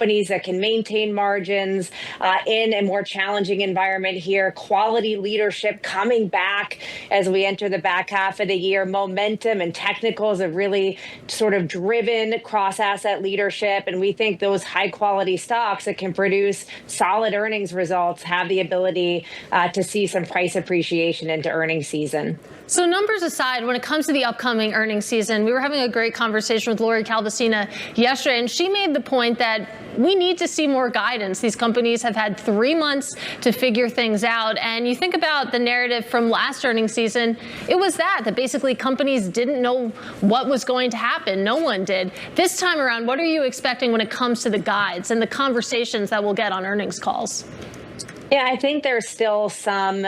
companies that can maintain margins in a more challenging environment here. Quality leadership coming back as we enter the back half of the year. Momentum and technicals have really sort of driven cross-asset leadership, and we think those high-quality stocks that can produce solid earnings results have the ability to see some price appreciation into earnings season. So numbers aside, when it comes to the upcoming earnings season, we were having a great conversation with Lori Calvasina yesterday, and she made the point that we need to see more guidance. These companies have had 3 months to figure things out. And you think about the narrative from last earnings season, it was that basically companies didn't know what was going to happen. No one did. This time around, what are you expecting when it comes to the guides and the conversations that we'll get on earnings calls? Yeah, I think there's still some,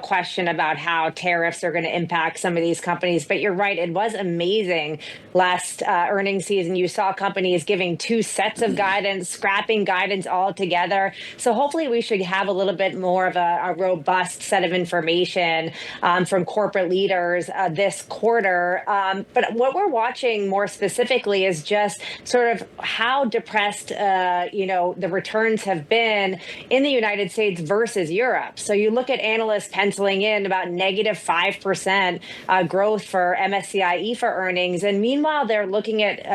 question about how tariffs are going to impact some of these companies. But you're right, it was amazing last earnings season. You saw companies giving 2 sets of guidance, scrapping guidance altogether. So hopefully we should have a little bit more of a robust set of information from corporate leaders this quarter. But what we're watching more specifically is just sort of how depressed, the returns have been in the United States versus Europe. So you look at analysts penciling in about negative 5% growth for MSCI EFA earnings. And meanwhile, they're looking at,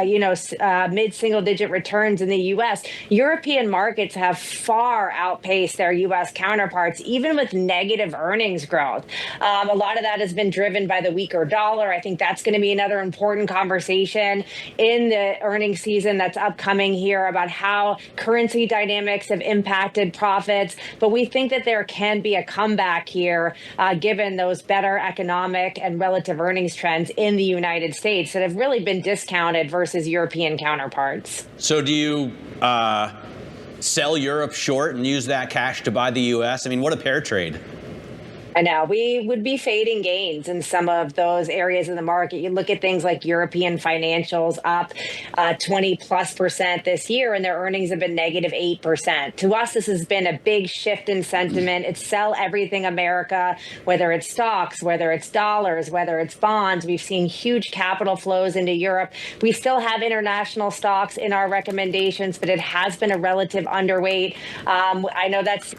mid-single digit returns in the U.S. European markets have far outpaced their U.S. counterparts, even with negative earnings growth. A lot of that has been driven by the weaker dollar. I think that's going to be another important conversation in the earnings season that's upcoming here about how currency dynamics have impacted profits. But we think that there can be a comeback here, given those better economic and relative earnings trends in the United States that have really been discounted versus European counterparts. So do you sell Europe short and use that cash to buy the U.S.? I mean, what a pair trade. I know we would be fading gains in some of those areas of the market. You look at things like European financials up 20+% this year, and their earnings have been negative 8%. To us, this has been a big shift in sentiment. It's sell everything America, whether it's stocks, whether it's dollars, whether it's bonds. We've seen huge capital flows into Europe. We still have international stocks in our recommendations, but it has been a relative underweight. I know that's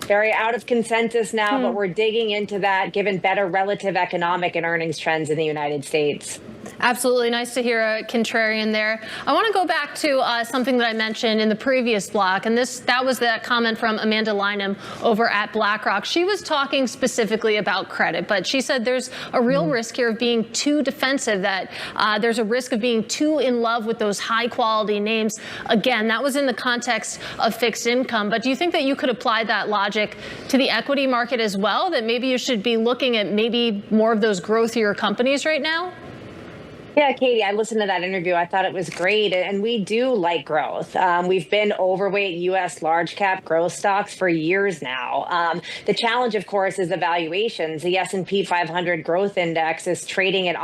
very out of consensus now, but we're digging into that given better relative economic and earnings trends in the United States. Absolutely. Nice to hear a contrarian there. I want to go back to something that I mentioned in the previous block, and that was that comment from Amanda Lynham over at BlackRock. She was talking specifically about credit, but she said there's a real risk here of being too defensive, that there's a risk of being too in love with those high quality names. Again, that was in the context of fixed income, but do you think that you could apply that logic to the equity market as well, that maybe you should be looking at maybe more of those growthier companies right now? Yeah, Katie, I listened to that interview. I thought it was great. And we do like growth. We've been overweight U.S. large cap growth stocks for years now. The challenge, of course, is the valuations. The S&P 500 growth index is trading at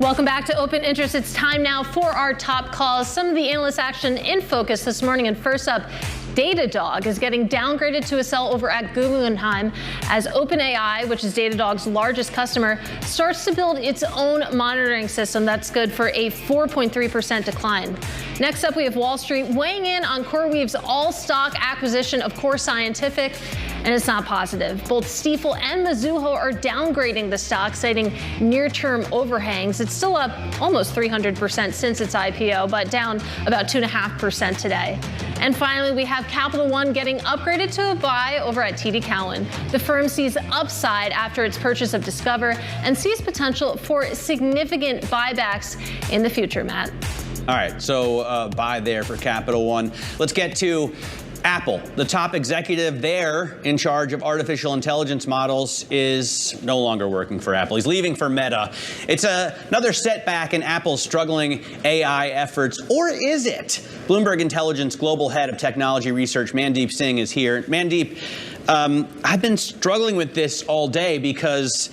Welcome back to Open Interest. It's time now for our top calls. Some of the analyst action in focus this morning. And first up, Datadog is getting downgraded to a sell over at Guggenheim as OpenAI, which is Datadog's largest customer, starts to build its own monitoring system. That's good for a 4.3% decline. Next up, we have Wall Street weighing in on CoreWeave's all-stock acquisition of Core Scientific, and it's not positive. Both Stifel and Mizuho are downgrading the stock, citing near-term overhangs. It's still up almost 300% since its IPO, but down about 2.5% today. And finally, we have Capital One getting upgraded to a buy over at TD Cowen. The firm sees upside after its purchase of Discover and sees potential for significant buybacks in the future, Matt. All right, so buy there for Capital One. Let's get to Apple. The top executive there in charge of artificial intelligence models is no longer working for Apple. He's leaving for Meta. It's another setback in Apple's struggling AI efforts, or is it? Bloomberg Intelligence Global Head of Technology Research, Mandeep Singh, is here. Mandeep, I've been struggling with this all day because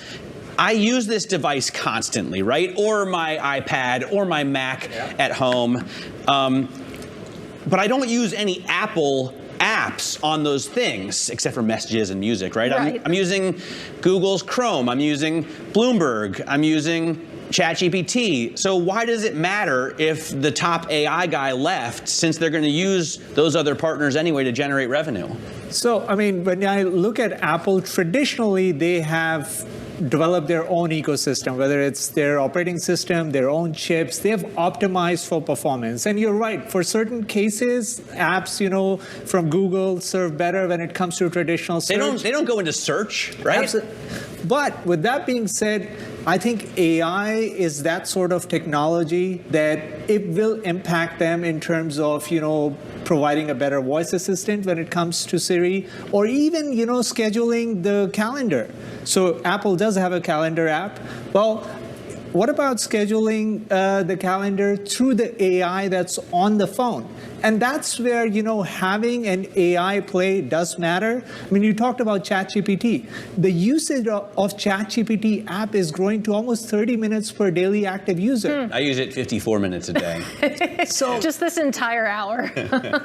I use this device constantly, right? Or my iPad or my Mac at home. But I don't use any Apple apps on those things, except for messages and music, right? I'm using Google's Chrome. I'm using Bloomberg. I'm using ChatGPT. So why does it matter if the top AI guy left, since they're going to use those other partners anyway to generate revenue? So, I mean, when I look at Apple, traditionally they have developed their own ecosystem, whether it's their operating system, their own chips. They have optimized for performance. And you're right, for certain cases, apps, from Google serve better when it comes to traditional search. They don't go into search, right? Absolutely. But with that being said, I think AI is that sort of technology that it will impact them in terms of, providing a better voice assistant when it comes to Siri, or even, scheduling the calendar. So Apple does have a calendar app. Well, what about scheduling the calendar through the AI that's on the phone? And that's where, having an AI play does matter. I mean, you talked about ChatGPT. The usage of ChatGPT app is growing to almost 30 minutes per daily active user. I use it 54 minutes a day. So just this entire hour.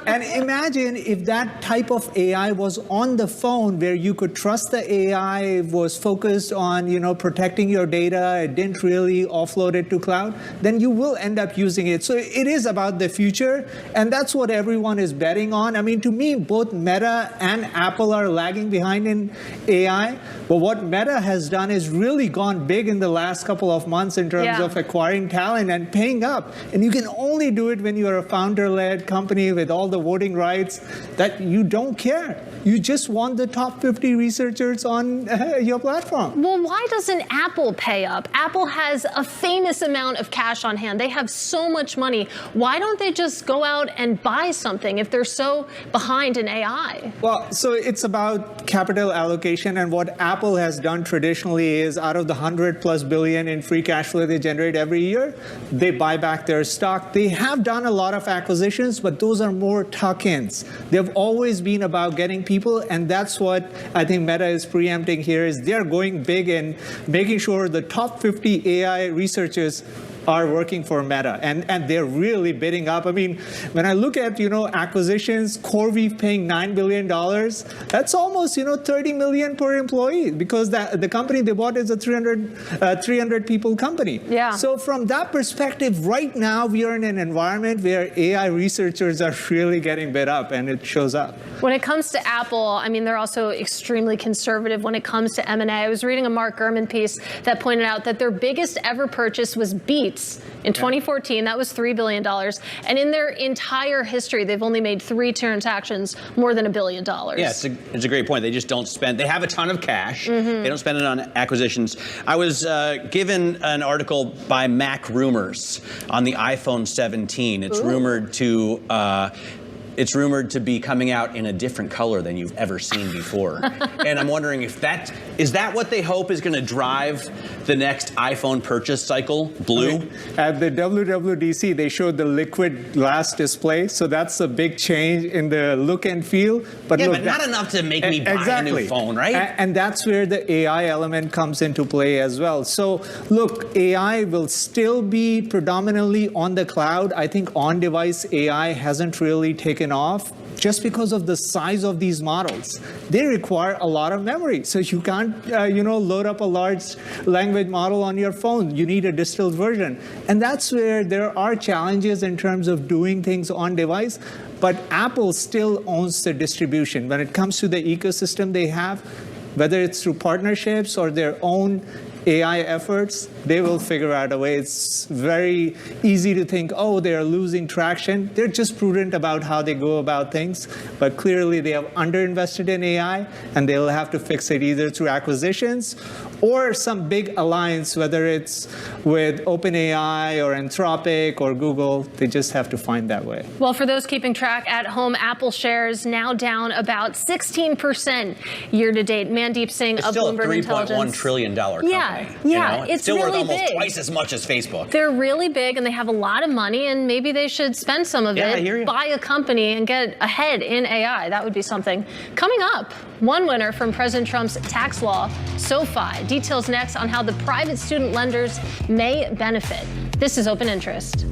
And imagine if that type of AI was on the phone, where you could trust the AI, was focused on, protecting your data, it didn't really offload it to cloud, then you will end up using it. So it is about the future, and that's what everyone is betting on. I mean, to me, both Meta and Apple are lagging behind in AI. But what Meta has done is really gone big in the last couple of months in terms of acquiring talent and paying up. And you can only do it when you're a founder-led company with all the voting rights that you don't care. You just want the top 50 researchers on your platform. Well, why doesn't Apple pay up? Apple has a famous amount of cash on hand. They have so much money. Why don't they just go out and buy something if they're so behind in AI? Well, so it's about capital allocation, and what Apple has done traditionally is, out of the $100+ billion in free cash flow they generate every year, they buy back their stock. They have done a lot of acquisitions, but those are more tuck-ins. They've always been about getting people, and that's what I think Meta is preempting here, is they're going big and making sure the top 50 AI researchers are working for Meta, and they're really bidding up. I mean, when I look at, acquisitions, CoreWeave paying $9 billion, that's almost, $30 million per employee, because the company they bought is a 300 people company. Yeah. So from that perspective, right now we are in an environment where AI researchers are really getting bid up, and it shows up. When it comes to Apple, I mean, they're also extremely conservative when it comes to M&A. I was reading a Mark Gurman piece that pointed out that their biggest ever purchase was Beats in 2014. That was $3 billion. And in their entire history, they've only made 3 transactions more than $1 billion. Yeah, it's a great point. They just don't spend. They have a ton of cash. They don't spend it on acquisitions. I was given an article by Mac Rumors on the iPhone 17. It's rumored to It's rumored to be coming out in a different color than you've ever seen before. And I'm wondering if is that what they hope is going to drive the next iPhone purchase cycle, Blue? At the WWDC, they showed the liquid glass display, so that's a big change in the look and feel. But Yeah, look, but not enough to make me buy a new phone, right? And that's where the AI element comes into play as well. So look, AI will still be predominantly on the cloud. I think on-device AI hasn't really taken off just because of the size of these models. They require a lot of memory. So you can't, load up a large language model on your phone. You need a distilled version. And that's where there are challenges in terms of doing things on device. But Apple still owns the distribution. When it comes to the ecosystem they have, whether it's through partnerships or their own AI efforts, they will figure out a way. It's very easy to think, oh, they're losing traction. They're just prudent about how they go about things. But clearly, they have underinvested in AI, and they'll have to fix it either through acquisitions or some big alliance, whether it's with OpenAI or Anthropic or Google. They just have to find that way. Well, for those keeping track at home, Apple shares now down about 16% year to date. Mandeep Singh of Bloomberg Intelligence. Still a $3.1 trillion company. Yeah, it's still really worth almost big. twice as much as Facebook. They're really big and they have a lot of money, and maybe they should spend some of it, buy a company and get ahead in AI. That would be something. Coming up, one winner from President Trump's tax law, SoFi. Details next on how the private student lenders may benefit. This is Open Interest.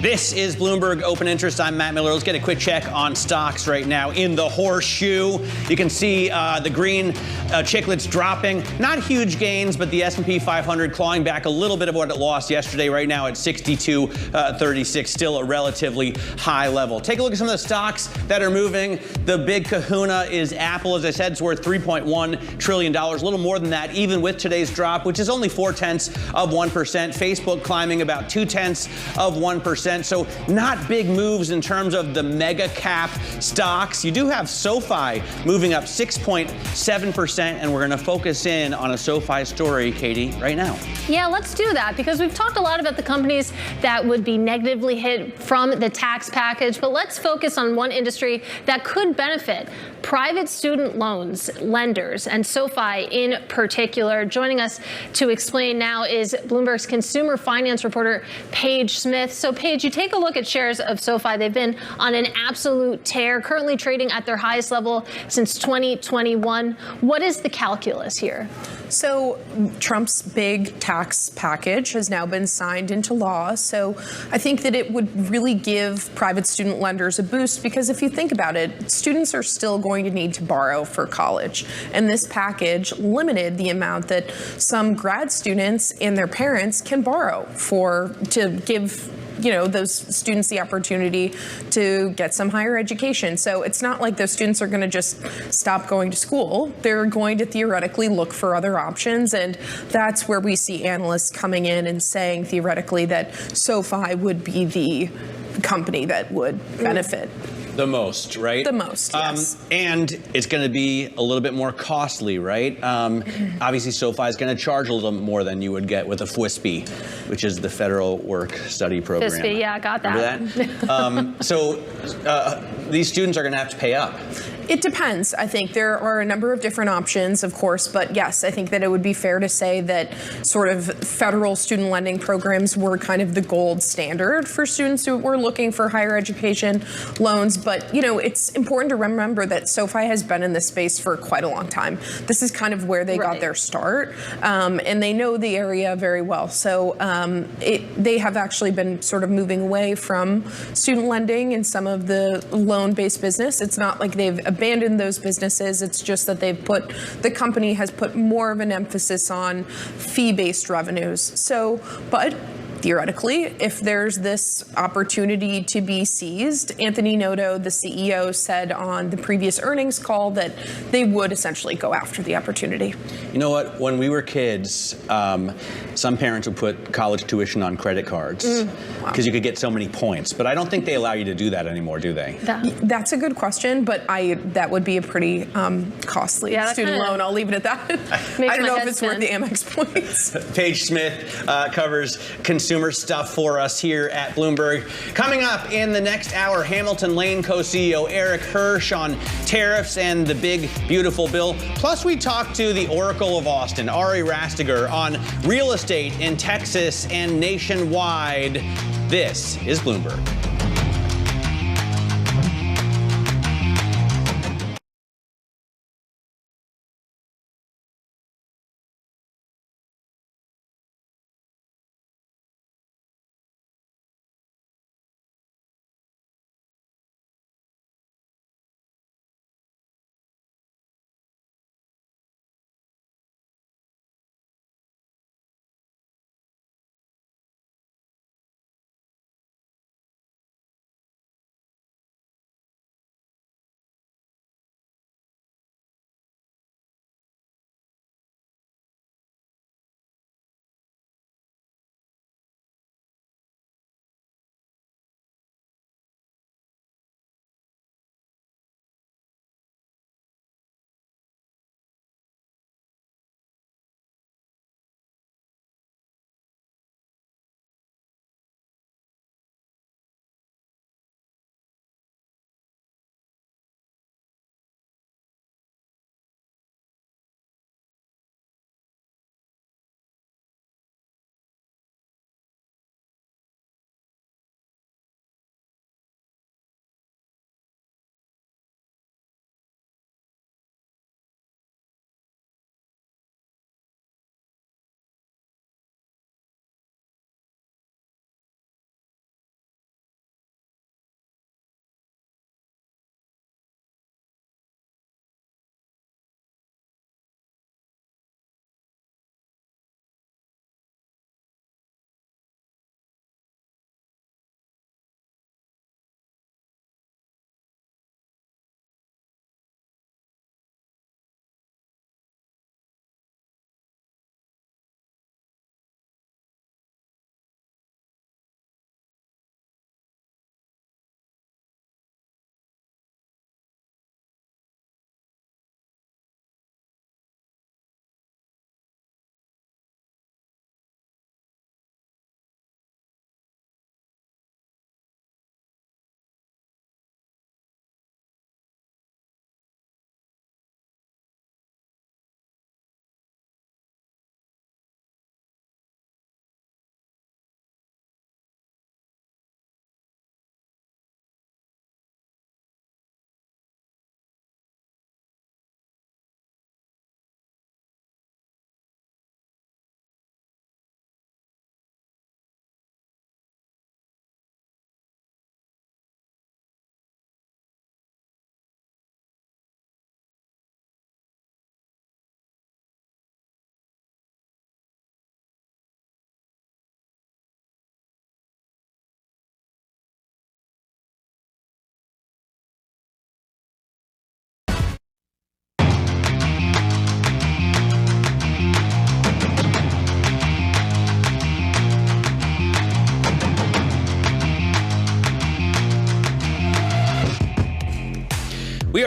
This is Bloomberg Open Interest. I'm Matt Miller. Let's get a quick check on stocks right now in the horseshoe. You can see the green chiclets dropping. Not huge gains, but the S&P 500 clawing back a little bit of what it lost yesterday. Right now at 62.36, still a relatively high level. Take a look at some of the stocks that are moving. The big kahuna is Apple. As I said, it's worth $3.1 trillion, a little more than that, even with today's drop, which is only 0.4%. Facebook climbing about 0.2%. So not big moves in terms of the mega cap stocks. You do have SoFi moving up 6.7%, and we're going to focus in on a SoFi story, Katie, right now. Yeah, let's do that, because we've talked a lot about the companies that would be negatively hit from the tax package, but let's focus on one industry that could benefit: private student loans lenders, and SoFi in particular. Joining us to explain now is Bloomberg's consumer finance reporter, Paige Smith. So, Paige, Paige, you take a look at shares of SoFi. They've been on an absolute tear, currently trading at their highest level since 2021. What is the calculus here? So Trump's big tax package has now been signed into law. So I think that it would really give private student lenders a boost, because if you think about it, students are still going to need to borrow for college. And this package limited the amount that some grad students and their parents can borrow to give those students the opportunity to get some higher education. So it's not like those students are going to just stop going to school. They're going to theoretically look for other options. And that's where we see analysts coming in and saying theoretically that SoFi would be the company that would benefit. The most, right? The most, yes. And it's going to be a little bit more costly, right? Obviously, SoFi is going to charge a little more than you would get with a FWSB, which is the Federal Work Study Program. FWSB, yeah, I got that. Remember that? So these students are going to have to pay up. It depends. I think there are a number of different options, of course, but yes, I think that it would be fair to say that sort of federal student lending programs were kind of the gold standard for students who were looking for higher education loans. But, it's important to remember that SoFi has been in this space for quite a long time. This is kind of where they got their start, and they know the area very well. So they have actually been sort of moving away from student lending and some of the loan-based business. It's not like they've abandoned those businesses. It's just that the company has put more of an emphasis on fee-based revenues. So, but theoretically, if there's this opportunity to be seized, Anthony Noto, the CEO, said on the previous earnings call that they would essentially go after the opportunity. You know what? When we were kids, some parents would put college tuition on credit cards because you could get so many points. But I don't think they allow you to do that anymore, do they? That's a good question, but that would be a pretty costly student loan. I'll leave it at that. I don't know if it's worth the Amex points. Paige Smith covers consumer stuff for us here at Bloomberg. Coming up in the next hour, Hamilton Lane co-CEO Eric Hirsch on tariffs and the big, beautiful bill. Plus, we talk to the Oracle of Austin, Ari Rastiger, on real estate in Texas and nationwide. This is Bloomberg.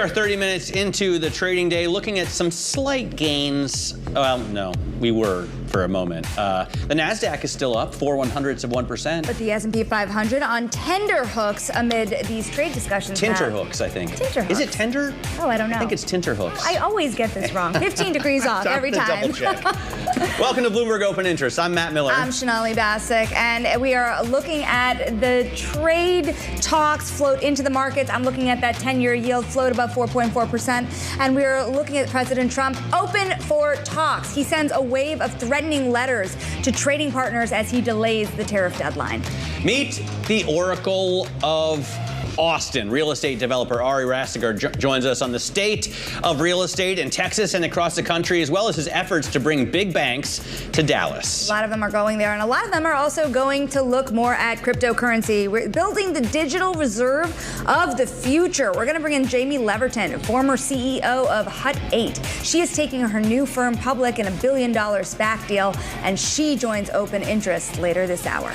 are 30 minutes into the trading day, looking at some slight gains. Well, no, we were for a moment. The NASDAQ is still up 0.04%. But the S&P 500 on tender hooks amid these trade discussions. Tenterhooks, I think. Tenterhooks. Is it tender? Oh, I don't know. I think it's tenterhooks. I always get this wrong. 15 degrees off every time. Double check. Welcome to Bloomberg Open Interest. I'm Matt Miller. I'm Sonali Basak, and we are looking at the trade talks float into the markets. I'm looking at that 10-year yield float above 4.4%, and we're looking at President Trump open for talks. He sends a wave of threatening letters to trading partners as he delays the tariff deadline. Meet the Oracle of Austin. Real estate developer Ari Rastigar joins us on the state of real estate in Texas and across the country, as well as his efforts to bring big banks to Dallas. A lot of them are going there, and a lot of them are also going to look more at cryptocurrency. We're building the digital reserve of the future. We're going to bring in Jamie Leverton, former CEO of Hut 8. She is taking her new firm public in $1 billion SPAC deal, and she joins Open Interest later this hour.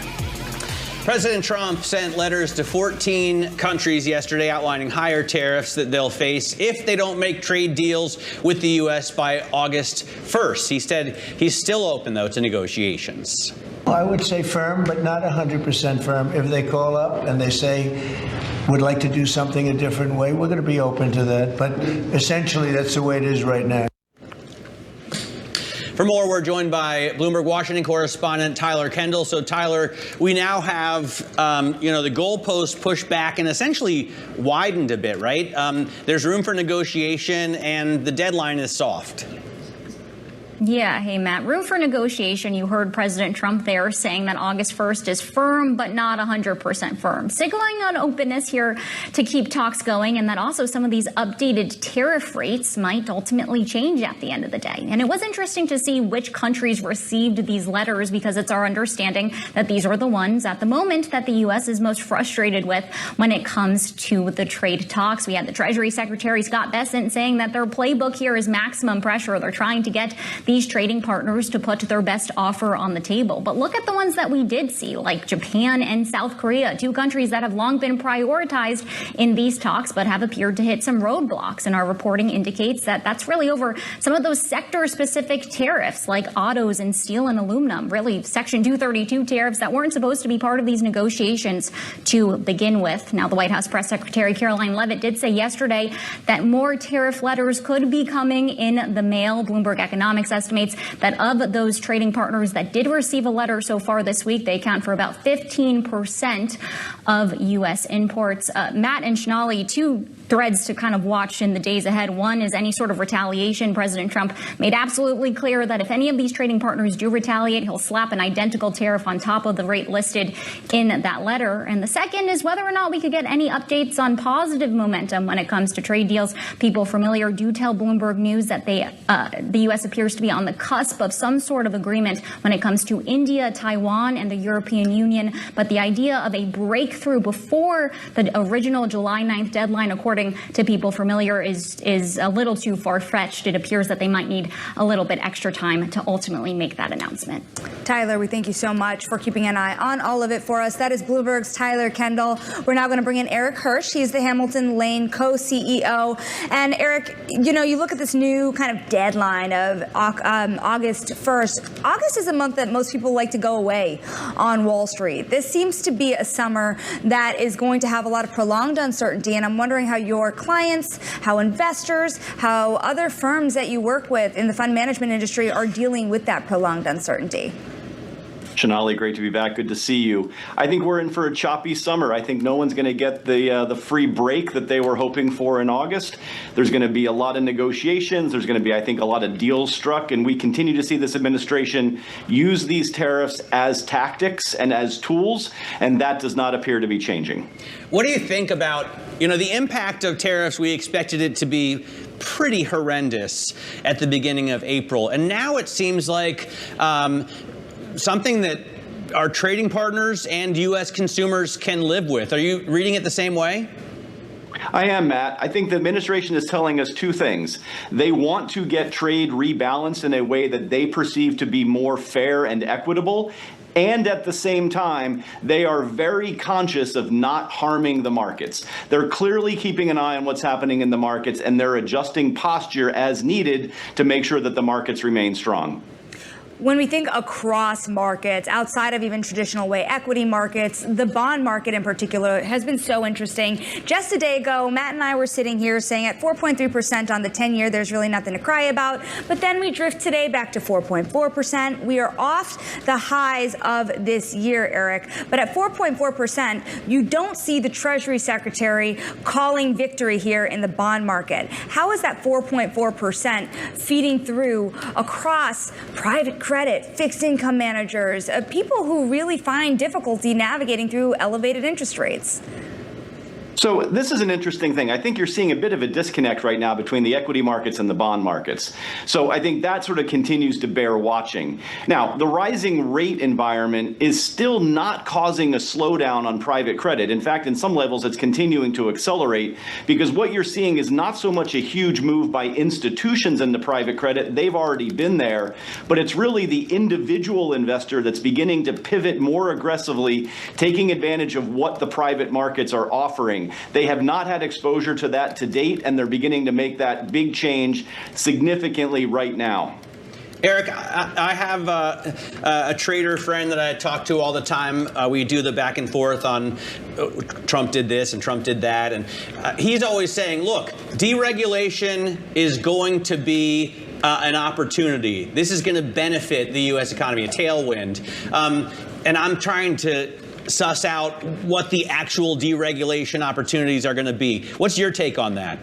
President Trump sent letters to 14 countries yesterday outlining higher tariffs that they'll face if they don't make trade deals with the U.S. by August 1st. He said he's still open, though, to negotiations. I would say firm, but not 100% firm. If they call up and they say, would like to do something a different way, we're going to be open to that. But essentially, that's the way it is right now. For more, we're joined by Bloomberg Washington correspondent Tyler Kendall. So, Tyler, we now have, the goalpost pushed back and essentially widened a bit, right? There's room for negotiation, and the deadline is soft. Yeah. Hey, Matt. Room for negotiation. You heard President Trump there saying that August 1st is firm, but not 100% firm, signaling an openness here to keep talks going, and that also some of these updated tariff rates might ultimately change at the end of the day. And it was interesting to see which countries received these letters, because it's our understanding that these are the ones at the moment that the U.S. is most frustrated with when it comes to the trade talks. We had the Treasury Secretary Scott Bessent saying that their playbook here is maximum pressure. They're trying to get these trading partners to put their best offer on the table. But look at the ones that we did see, like Japan and South Korea, two countries that have long been prioritized in these talks, but have appeared to hit some roadblocks. And our reporting indicates that that's really over some of those sector-specific tariffs, like autos and steel and aluminum, really Section 232 tariffs that weren't supposed to be part of these negotiations to begin with. Now, the White House Press Secretary Caroline Leavitt did say yesterday that more tariff letters could be coming in the mail. Bloomberg Economics estimates that of those trading partners that did receive a letter so far this week, they account for about 15% of U.S. imports. Matt and Sonali, two threads to kind of watch in the days ahead. One is any sort of retaliation. President Trump made absolutely clear that if any of these trading partners do retaliate, he'll slap an identical tariff on top of the rate listed in that letter. And the second is whether or not we could get any updates on positive momentum when it comes to trade deals. People familiar do tell Bloomberg News that the U.S. appears to be on the cusp of some sort of agreement when it comes to India, Taiwan, and the European Union. But the idea of a breakthrough before the original July 9th deadline, according to people familiar, is a little too far-fetched. It appears that they might need a little bit extra time to ultimately make that announcement. Tyler, we thank you so much for keeping an eye on all of it for us. That is Bloomberg's Tyler Kendall. We're now going to bring in Eric Hirsch. He's the Hamilton Lane co-CEO. And Eric, you look at this new kind of deadline of August 1st. August is a month that most people like to go away on Wall Street. This seems to be a summer that is going to have a lot of prolonged uncertainty, and I'm wondering how your clients, how investors, how other firms that you work with in the fund management industry are dealing with that prolonged uncertainty. Sonali, great to be back. Good to see you. I think we're in for a choppy summer. I think no one's going to get the free break that they were hoping for in August. There's going to be a lot of negotiations. There's going to be, I think, a lot of deals struck. And we continue to see this administration use these tariffs as tactics and as tools. And that does not appear to be changing. What do you think about, the impact of tariffs? We expected it to be pretty horrendous at the beginning of April. And now it seems like something that our trading partners and U.S. consumers can live with. Are you reading it the same way? I am, Matt. I think the administration is telling us two things. They want to get trade rebalanced in a way that they perceive to be more fair and equitable. And at the same time, they are very conscious of not harming the markets. They're clearly keeping an eye on what's happening in the markets, and they're adjusting posture as needed to make sure that the markets remain strong. When we think across markets, outside of even traditional way equity markets, the bond market in particular has been so interesting. Just a day ago, Matt and I were sitting here saying at 4.3% on the 10-year, there's really nothing to cry about. But then we drift today back to 4.4%. We are off the highs of this year, Eric. But at 4.4%, you don't see the Treasury Secretary calling victory here in the bond market. How is that 4.4% feeding through across private credit, fixed income managers, people who really find difficulty navigating through elevated interest rates? So this is an interesting thing. I think you're seeing a bit of a disconnect right now between the equity markets and the bond markets. So I think that sort of continues to bear watching. Now, the rising rate environment is still not causing a slowdown on private credit. In fact, in some levels, it's continuing to accelerate because what you're seeing is not so much a huge move by institutions into private credit. They've already been there, but it's really the individual investor that's beginning to pivot more aggressively, taking advantage of what the private markets are offering. They have not had exposure to that to date, and they're beginning to make that big change significantly right now. Eric, I have a trader friend that I talk to all the time. We do the back and forth on Trump did this and Trump did that. And he's always saying, look, deregulation is going to be an opportunity. This is going to benefit the U.S. economy, a tailwind. And I'm trying to suss out what the actual deregulation opportunities are going to be. What's your take on that?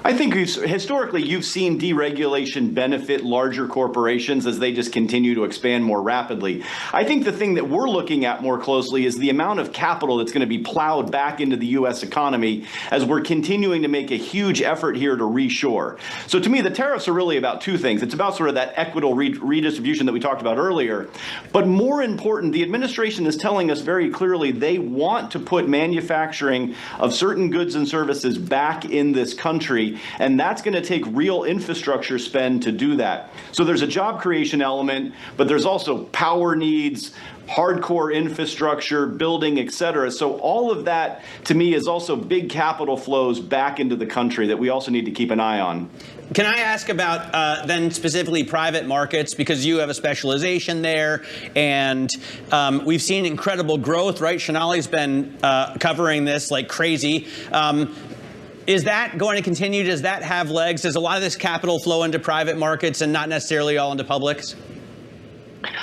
I think historically you've seen deregulation benefit larger corporations as they just continue to expand more rapidly. I think the thing that we're looking at more closely is the amount of capital that's going to be plowed back into the U.S. economy as we're continuing to make a huge effort here to reshore. So to me, the tariffs are really about two things. It's about sort of that equitable redistribution that we talked about earlier. But more important, the administration is telling us very clearly they want to put manufacturing of certain goods and services back in this country. And that's going to take real infrastructure spend to do that. So there's a job creation element, but there's also power needs, hardcore infrastructure, building, et cetera. So all of that, to me, is also big capital flows back into the country that we also need to keep an eye on. Can I ask about then specifically private markets, because you have a specialization there, and we've seen incredible growth, right? Shonali's been covering this like crazy. Is that going to continue? Does that have legs? Does a lot of this capital flow into private markets and not necessarily all into publics?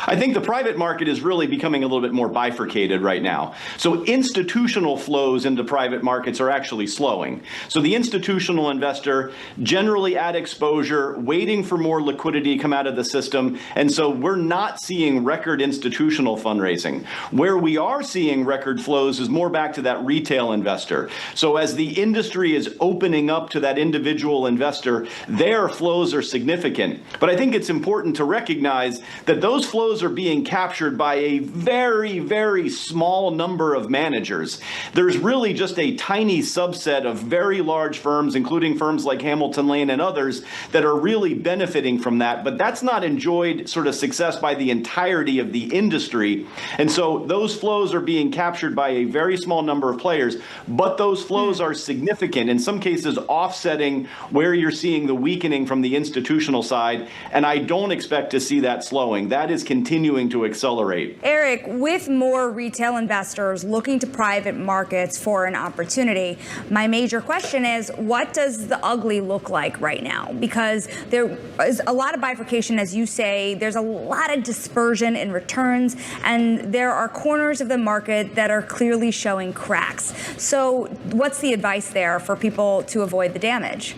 I think the private market is really becoming a little bit more bifurcated right now. So institutional flows into private markets are actually slowing. So the institutional investor generally at exposure, waiting for more liquidity to come out of the system. And so we're not seeing record institutional fundraising. Where we are seeing record flows is more back to that retail investor. So as the industry is opening up to that individual investor, their flows are significant. But I think it's important to recognize that those flows are being captured by a very, very small number of managers. There's really just a tiny subset of very large firms, including firms like Hamilton Lane and others, that are really benefiting from that. But that's not enjoyed sort of success by the entirety of the industry. And so those flows are being captured by a very small number of players. But those flows are significant, in some cases offsetting where you're seeing the weakening from the institutional side. And I don't expect to see that slowing. That is continuing to accelerate. Eric, with more retail investors looking to private markets for an opportunity, my major question is, what does the ugly look like right now? Because there is a lot of bifurcation, as you say. There's a lot of dispersion in returns, and there are corners of the market that are clearly showing cracks. So what's the advice there for people to avoid the damage?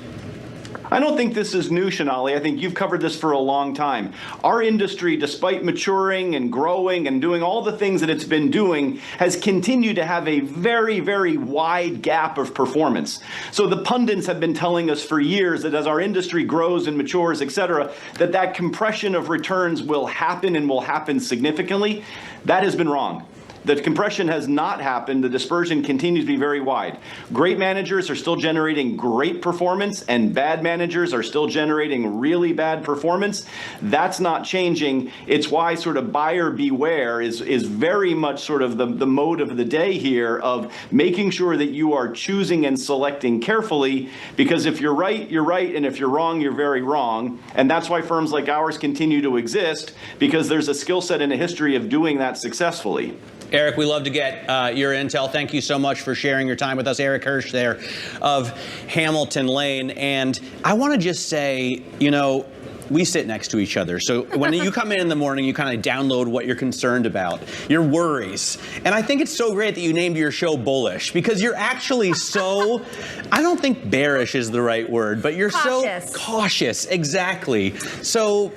I don't think this is new, Shonali. I think you've covered this for a long time. Our industry, despite maturing and growing and doing all the things that it's been doing, has continued to have a very, very wide gap of performance. So the pundits have been telling us for years that as our industry grows and matures, et cetera, that compression of returns will happen and will happen significantly. That has been wrong. The compression has not happened. The dispersion continues to be very wide. Great managers are still generating great performance, and bad managers are still generating really bad performance. That's not changing. It's why sort of buyer beware is very much sort of the mode of the day here of making sure that you are choosing and selecting carefully, because if you're right, you're right, and if you're wrong, you're very wrong. And that's why firms like ours continue to exist, because there's a skill set and a history of doing that successfully. Eric, we love to get your intel. Thank you so much for sharing your time with us. Eric Hirsch there of Hamilton Lane. And I want to just say, you know, we sit next to each other. So when you come in the morning, you kind of download what you're concerned about, your worries. And I think it's so great that you named your show Bullish, because you're actually so, I don't think bearish is the right word, but you're Cautious. so cautious. Exactly. So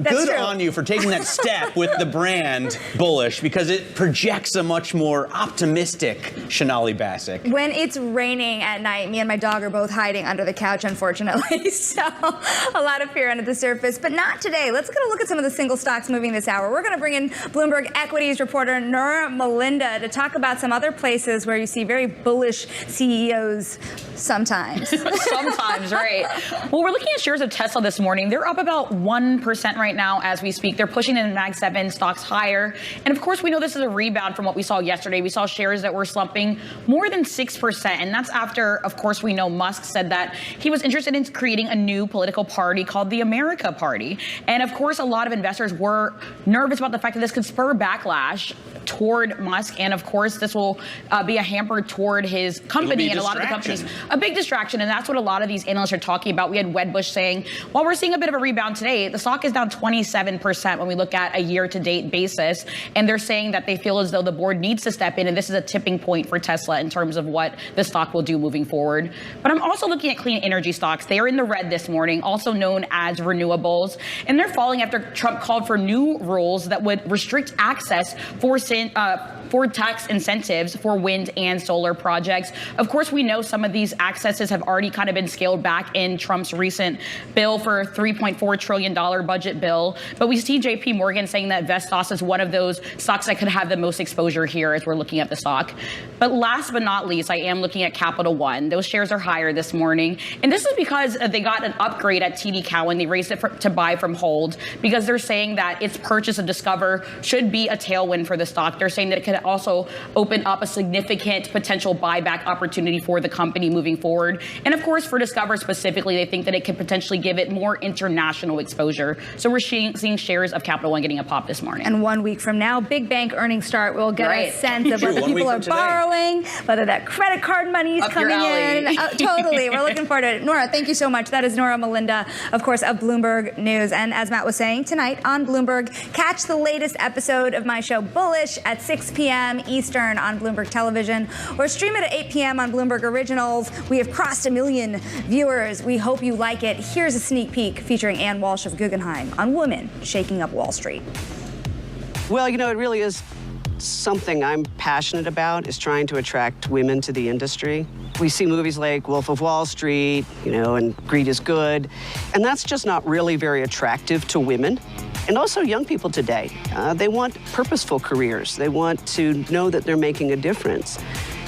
good on you for taking that step with the brand Bullish, because it projects a much more optimistic Shonali Bassick. When it's raining at night, me and my dog are both hiding under the couch, unfortunately. So a lot of fear under the surface, but not today. Let's get a look at some of the single stocks moving this hour. We're going to bring in Bloomberg Equities reporter Nora Melinda to talk about some other places where you see very bullish CEOs sometimes. Sometimes, right. Well, we're looking at shares of Tesla this morning. They're up about 1% right now as we speak. They're pushing in Mag 7 stocks higher. And of course, we know this is a rebound from what we saw yesterday. We saw shares that were slumping more than 6%. And that's after, of course, we know Musk said that he was interested in creating a new political party called the America Party. And of course, a lot of investors were nervous about the fact that this could spur backlash toward Musk. And of course, this will be a hamper toward his company and a lot of the companies. A big distraction. And that's what a lot of these analysts are talking about. We had Wedbush saying, while we're seeing a bit of a rebound today, the stock is down 27% when we look at a year-to-date basis. And they're saying that they feel as though the board needs to step in. And this is a tipping point for Tesla in terms of what the stock will do moving forward. But I'm also looking at clean energy stocks. They are in the red this morning, also known as renewables. And they're falling after Trump called for new rules that would restrict access for tax incentives for wind and solar projects. Of course, we know some of these accesses have already kind of been scaled back in Trump's recent bill for $3.4 trillion budget bill. But we see JP Morgan saying that Vestas is one of those stocks that could have the most exposure here as we're looking at the stock. But last but not least, I am looking at Capital One. Those shares are higher this morning. And this is because they got an upgrade at TD Cowen. They raised it to buy from hold because they're saying that its purchase of Discover should be a tailwind for the stock. They're saying that it could also open up a significant potential buyback opportunity for the company moving forward. And of course, for Discover specifically, they think that it could potentially give it more international exposure. So we're seeing shares of Capital One getting a pop this morning. And 1 week from now, big bank earnings start. We'll get a sense of whether people are borrowing, whether that credit card money is coming in. Totally. We're looking forward to it. Nora, thank you so much. That is Nora Melinda, of course, of Bloomberg News. And as Matt was saying, tonight on Bloomberg, catch the latest episode of my show Bullish at 6 p.m. Eastern on Bloomberg Television, or stream it at 8 p.m. on Bloomberg Originals. We have crossed 1 million viewers. We hope you like it. Here's a sneak peek featuring Ann Walsh of Guggenheim on women shaking up Wall Street. Well, you know, it really is something I'm passionate about, is trying to attract women to the industry. We see movies like Wolf of Wall Street, you know, and Greed is Good, and that's just not really very attractive to women. And also young people today, they want purposeful careers. They want to know that they're making a difference.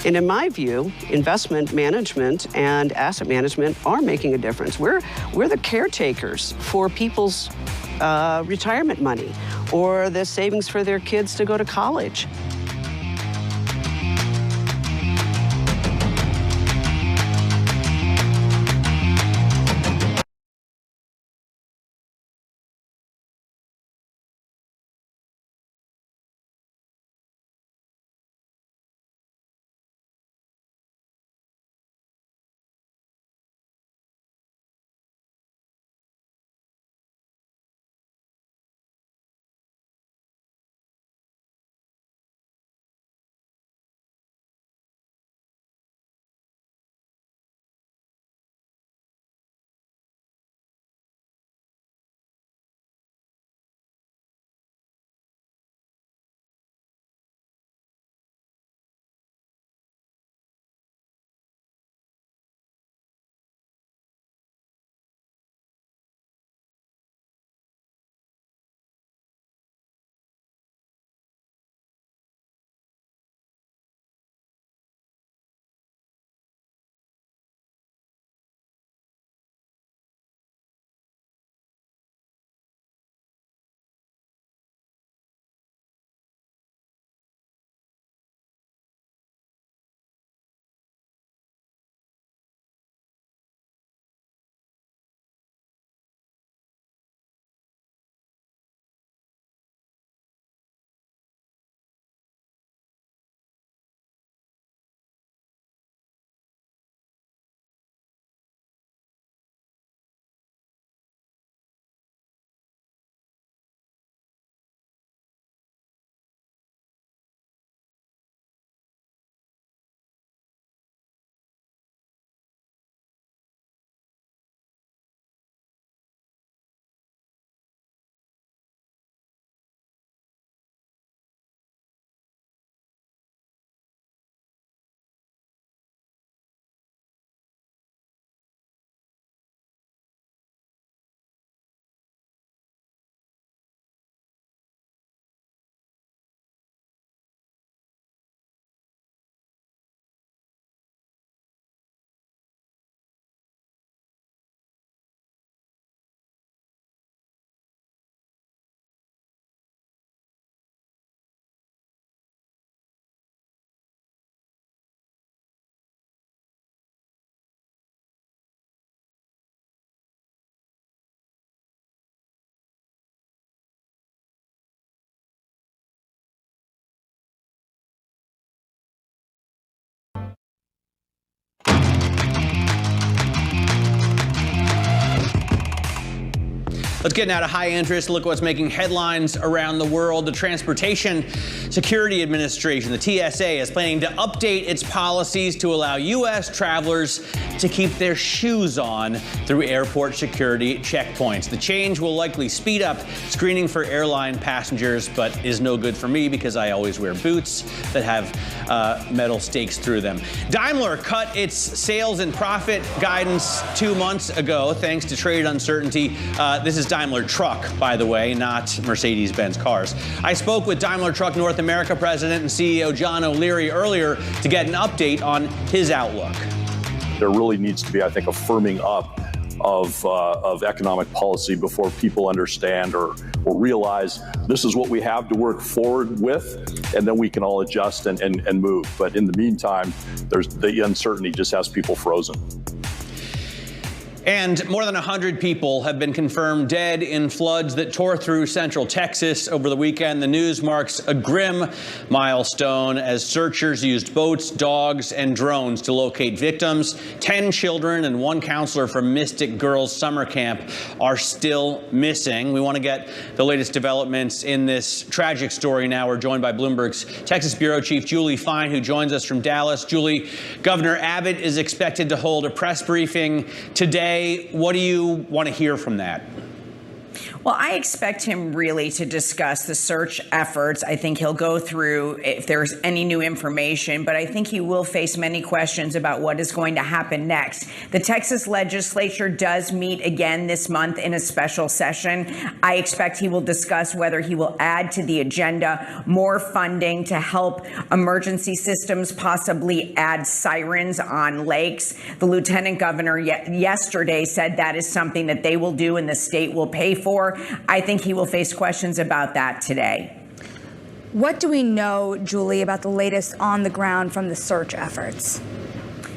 And in my view, investment management and asset management are making a difference. We're the caretakers for people's retirement money or the savings for their kids to go to college. Let's get now to high interest. Look what's making headlines around the world. The Transportation Security Administration, the TSA, is planning to update its policies to allow U.S. travelers to keep their shoes on through airport security checkpoints. The change will likely speed up screening for airline passengers, but is no good for me because I always wear boots that have metal stakes through them. Daimler cut its sales and profit guidance 2 months ago thanks to trade uncertainty. This is Daimler Truck, by the way, not Mercedes-Benz cars. I spoke with Daimler Truck North America President and CEO John O'Leary earlier to get an update on his outlook. There really needs to be, I think, a firming up of economic policy before people understand or realize this is what we have to work forward with, and then we can all adjust and move. But in the meantime, the uncertainty just has people frozen. And more than 100 people have been confirmed dead in floods that tore through central Texas over the weekend. The news marks a grim milestone as searchers used boats, dogs, and drones to locate victims. 10 children and 1 counselor from Mystic Girls Summer Camp are still missing. We want to get the latest developments in this tragic story now. We're joined by Bloomberg's Texas Bureau Chief Julie Fine, who joins us from Dallas. Julie, Governor Abbott is expected to hold a press briefing today. What do you want to hear from that? Well, I expect him really to discuss the search efforts. I think he'll go through if there's any new information, but I think he will face many questions about what is going to happen next. The Texas legislature does meet again this month in a special session. I expect he will discuss whether he will add to the agenda more funding to help emergency systems, possibly add sirens on lakes. The lieutenant governor yesterday said that is something that they will do and the state will pay for. I think he will face questions about that today. What do we know, Julie, about the latest on the ground from the search efforts?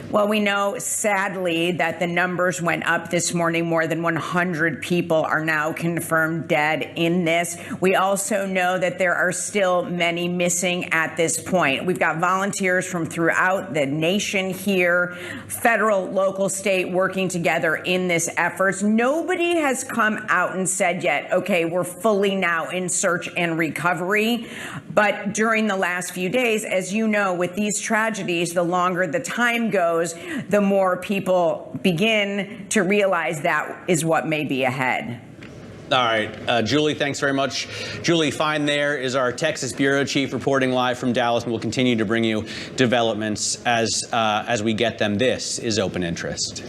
Well, we know, sadly, that the numbers went up this morning. More than 100 people are now confirmed dead in this. We also know that there are still many missing at this point. We've got volunteers from throughout the nation here, federal, local, state, working together in this effort. Nobody has come out and said yet, okay, we're fully now in search and recovery. But during the last few days, as you know, with these tragedies, the longer the time goes, the more people begin to realize that is what may be ahead. All right, Julie, thanks very much. Julie Fine there is our Texas Bureau Chief reporting live from Dallas, and we'll continue to bring you developments as we get them. This is Open Interest.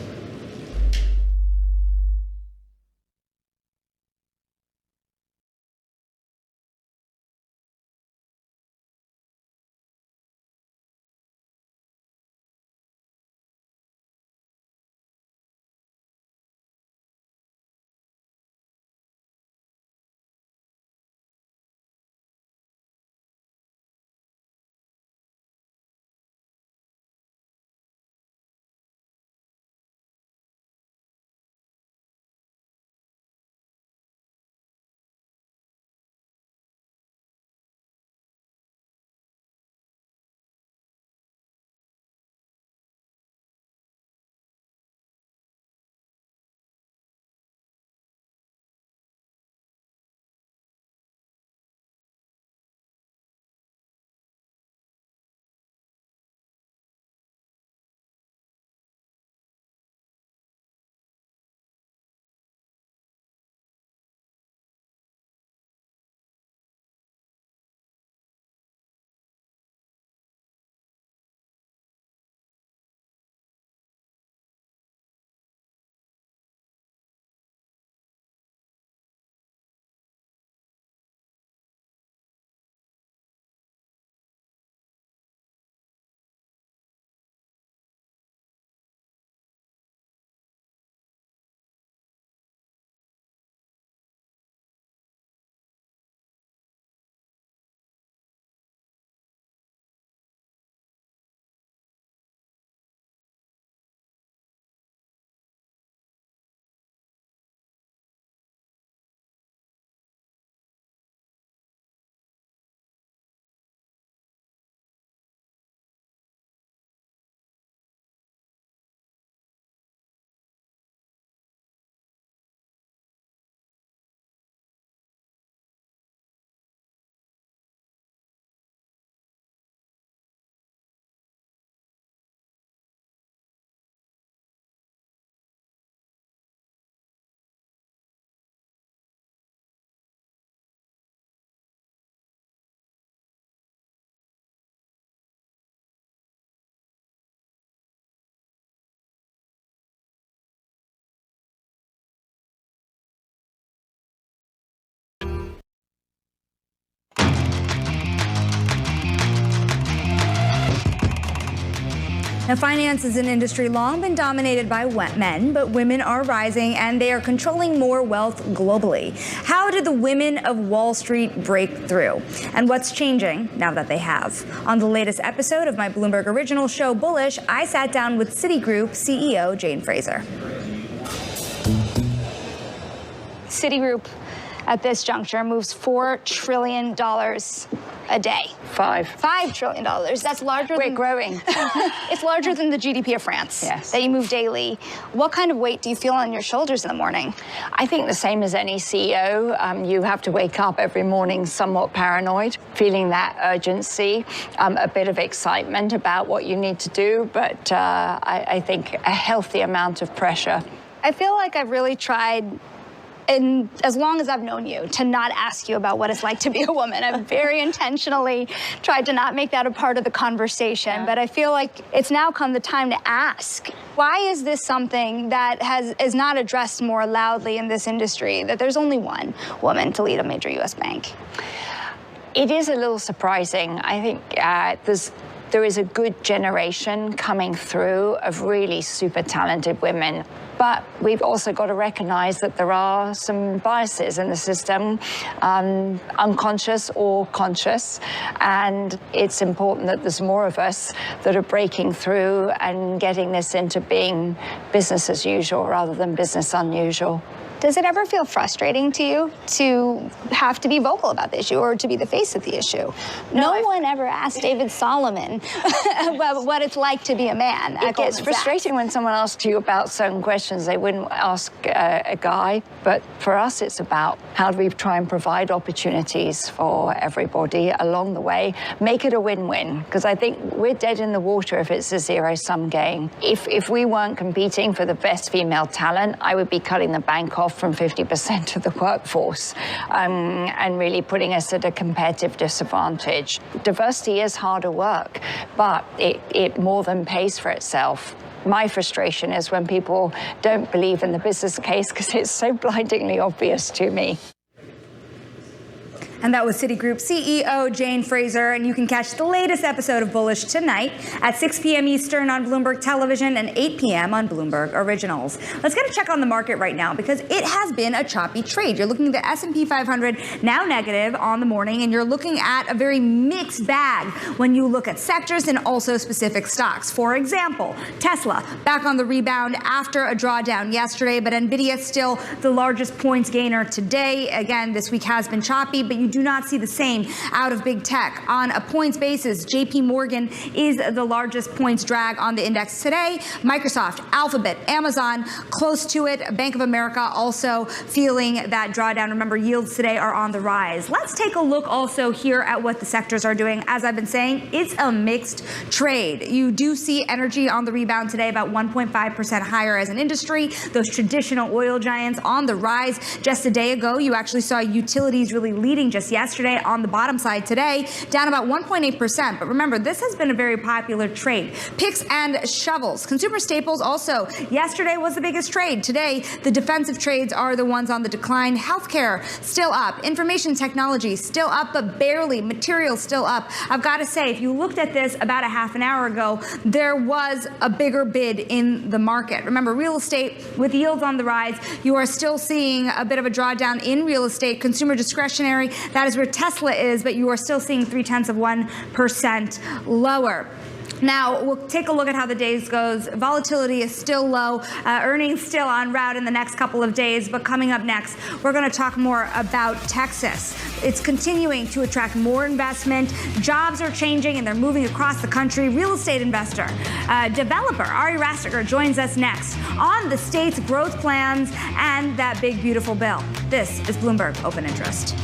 Now, finance is an industry long been dominated by men, but women are rising and they are controlling more wealth globally. How did the women of Wall Street break through? And what's changing now that they have? On the latest episode of my Bloomberg Original show, Bullish, I sat down with Citigroup CEO Jane Fraser. Citigroup at this juncture moves $4 trillion a day. $5 trillion. That's larger than... We're growing. It's larger than the GDP of France. Yes. That you move daily. What kind of weight do you feel on your shoulders in the morning? I think the same as any CEO. You have to wake up every morning somewhat paranoid, feeling that urgency, a bit of excitement about what you need to do, but I think a healthy amount of pressure. I feel like I've really tried, and as long as I've known you, to not ask you about what it's like to be a woman. I've very intentionally tried to not make that a part of the conversation, but I feel like it's now come the time to ask. Why is this something that is not addressed more loudly in this industry, that there's only one woman to lead a major U.S. bank? It is a little surprising. I think there is a good generation coming through of really super talented women. But we've also got to recognize that there are some biases in the system, unconscious or conscious, and it's important that there's more of us that are breaking through and getting this into being business as usual rather than business unusual. Does it ever feel frustrating to you to have to be vocal about the issue or to be the face of the issue? No one ever asked David Solomon about what it's like to be a man. It gets frustrating when someone asks you about certain questions they wouldn't ask a guy. But for us, it's about how do we try and provide opportunities for everybody along the way, make it a win-win. Because I think we're dead in the water if it's a zero-sum game. If we weren't competing for the best female talent, I would be cutting the bank off from 50% of the workforce and really putting us at a competitive disadvantage. Diversity is harder work, but it more than pays for itself. My frustration is when people don't believe in the business case because it's so blindingly obvious to me. And that was Citigroup CEO Jane Fraser. And you can catch the latest episode of Bullish tonight at 6 p.m. Eastern on Bloomberg Television and 8 p.m. on Bloomberg Originals. Let's get a check on the market right now because it has been a choppy trade. You're looking at the S&P 500 now negative on the morning, and you're looking at a very mixed bag when you look at sectors and also specific stocks. For example, Tesla back on the rebound after a drawdown yesterday, but Nvidia still the largest points gainer today. Again, this week has been choppy, but you do not see the same out of big tech. On a points basis, JP Morgan is the largest points drag on the index today. Microsoft, Alphabet, Amazon close to it. Bank of America also feeling that drawdown. Remember, yields today are on the rise. Let's take a look also here at what the sectors are doing. As I've been saying, it's a mixed trade. You do see energy on the rebound today, about 1.5% higher as an industry. Those traditional oil giants on the rise. Just a day ago, you actually saw utilities really leading just yesterday. On the bottom side today, down about 1.8%. But remember, this has been a very popular trade. Picks and shovels. Consumer staples also. Yesterday was the biggest trade. Today, the defensive trades are the ones on the decline. Healthcare still up. Information technology still up, but barely. Materials still up. I've got to say, if you looked at this about a half an hour ago, there was a bigger bid in the market. Remember, real estate with yields on the rise, you are still seeing a bit of a drawdown in real estate. Consumer discretionary, that is where Tesla is, but you are still seeing 0.3% lower. Now, we'll take a look at how the days goes. Volatility is still low. Earnings still en route in the next couple of days. But coming up next, we're going to talk more about Texas. It's continuing to attract more investment. Jobs are changing, and they're moving across the country. Real estate investor, developer Ari Rastiger joins us next on the state's growth plans and that big, beautiful bill. This is Bloomberg Open Interest.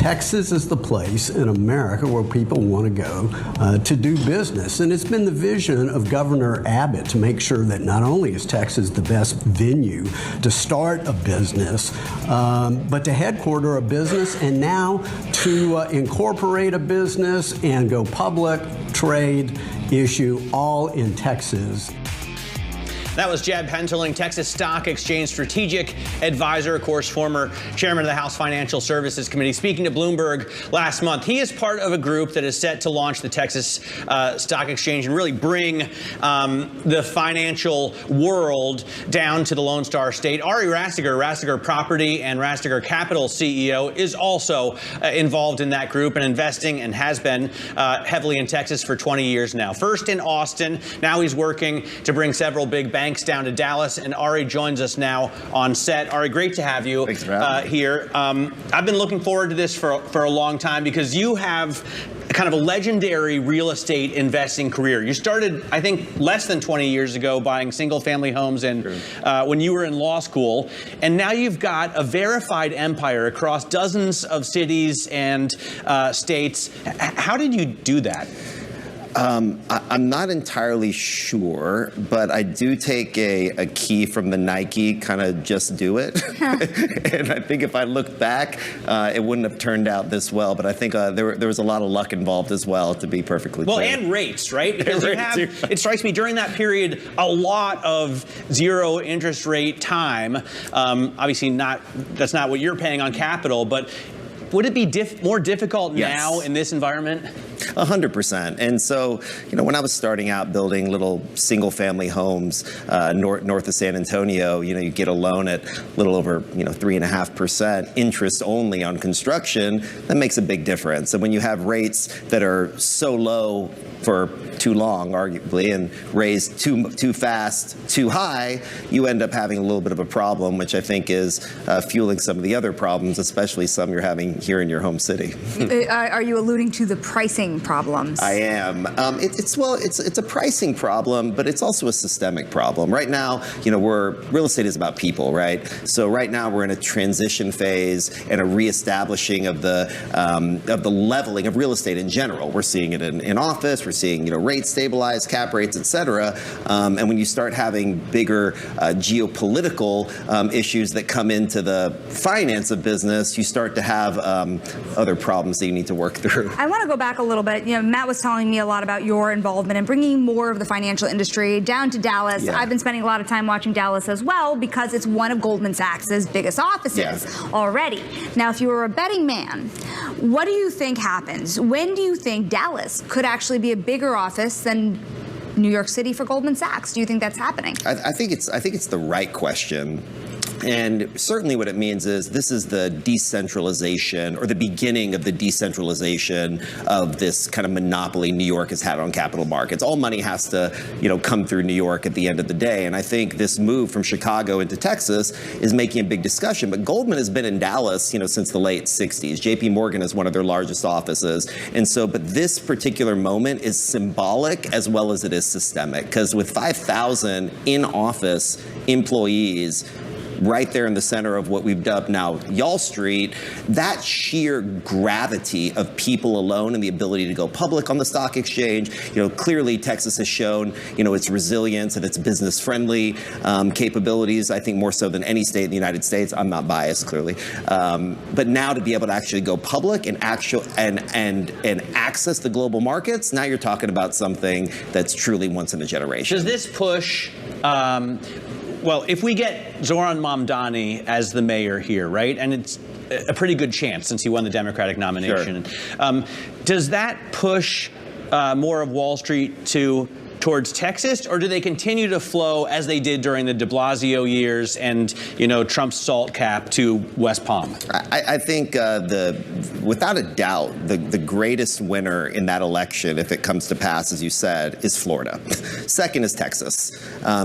Texas is the place in America where people want to go to do business. And it's been the vision of Governor Abbott to make sure that not only is Texas the best venue to start a business, but to headquarter a business, and now to incorporate a business and go public, trade, issue, all in Texas. That was Jeb Penterling, Texas Stock Exchange Strategic Advisor, of course, former chairman of the House Financial Services Committee, speaking to Bloomberg last month. He is part of a group that is set to launch the Texas Stock Exchange and really bring the financial world down to the Lone Star State. Ari Rastiger, Rastiger Property and Rastiger Capital CEO, is also involved in that group and investing, and has been heavily in Texas for 20 years now. First in Austin, now he's working to bring several big banks down to Dallas, and Ari joins us now on set. Ari, great to have you here. I've been looking forward to this for a long time, because you have kind of a legendary real estate investing career. You started, I think, less than 20 years ago buying single-family homes when you were in law school, and now you've got a verified empire across dozens of cities and states. How did you do that? I'm not entirely sure, but I do take a key from the Nike, kind of just do it. And I think if I look back, it wouldn't have turned out this well. But I think there was a lot of luck involved as well, to be perfectly clear. Well, and rates, right? Because you have, it strikes me, during that period, a lot of zero interest rate time. Obviously, that's not what you're paying on capital, but would it be more difficult now in this environment? 100%. And so, when I was starting out building little single-family homes north of San Antonio, you get a loan at a little over 3.5% interest only on construction. That makes a big difference. And when you have rates that are so low for too long, arguably, and raised too fast, too high, you end up having a little bit of a problem, which I think is fueling some of the other problems, especially some you're having here in your home city. Are you alluding to the pricing problems? I am. It's a pricing problem, but it's also a systemic problem. Right now, real estate is about people, right? So right now we're in a transition phase and a reestablishing of the leveling of real estate in general. We're seeing it in office. We're seeing rates stabilize, cap rates, et cetera. And when you start having bigger geopolitical issues that come into the finance of business, you start to have other problems that you need to work through. I want to go back a little bit. Matt was telling me a lot about your involvement in bringing more of the financial industry down to Dallas. Yeah. I've been spending a lot of time watching Dallas as well, because it's one of Goldman Sachs' biggest offices already. Now, if you were a betting man, what do you think happens? When do you think Dallas could actually be a bigger office than New York City for Goldman Sachs? Do you think that's happening? I think it's the right question. And certainly what it means is this is the decentralization, or the beginning of the decentralization of this kind of monopoly New York has had on capital markets. All money has to, come through New York at the end of the day. And I think this move from Chicago into Texas is making a big discussion. But Goldman has been in Dallas, since the late 60s. JP Morgan is one of their largest offices. And so, but this particular moment is symbolic as well as it is systemic, because with 5,000 in-office employees right there in the center of what we've dubbed now Y'all Street, that sheer gravity of people alone and the ability to go public on the stock exchange, clearly Texas has shown, its resilience and its business-friendly capabilities, I think more so than any state in the United States. I'm not biased, clearly. But now to be able to actually go public and access the global markets, now you're talking about something that's truly once in a generation. Does this push well, if we get Zoran Mamdani as the mayor here, right, and it's a pretty good chance since he won the Democratic nomination, does that push more of Wall Street towards Texas, or do they continue to flow as they did during the de Blasio years and, Trump's SALT cap to West Palm? I think without a doubt, the greatest winner in that election, if it comes to pass, as you said, is Florida. Second is Texas,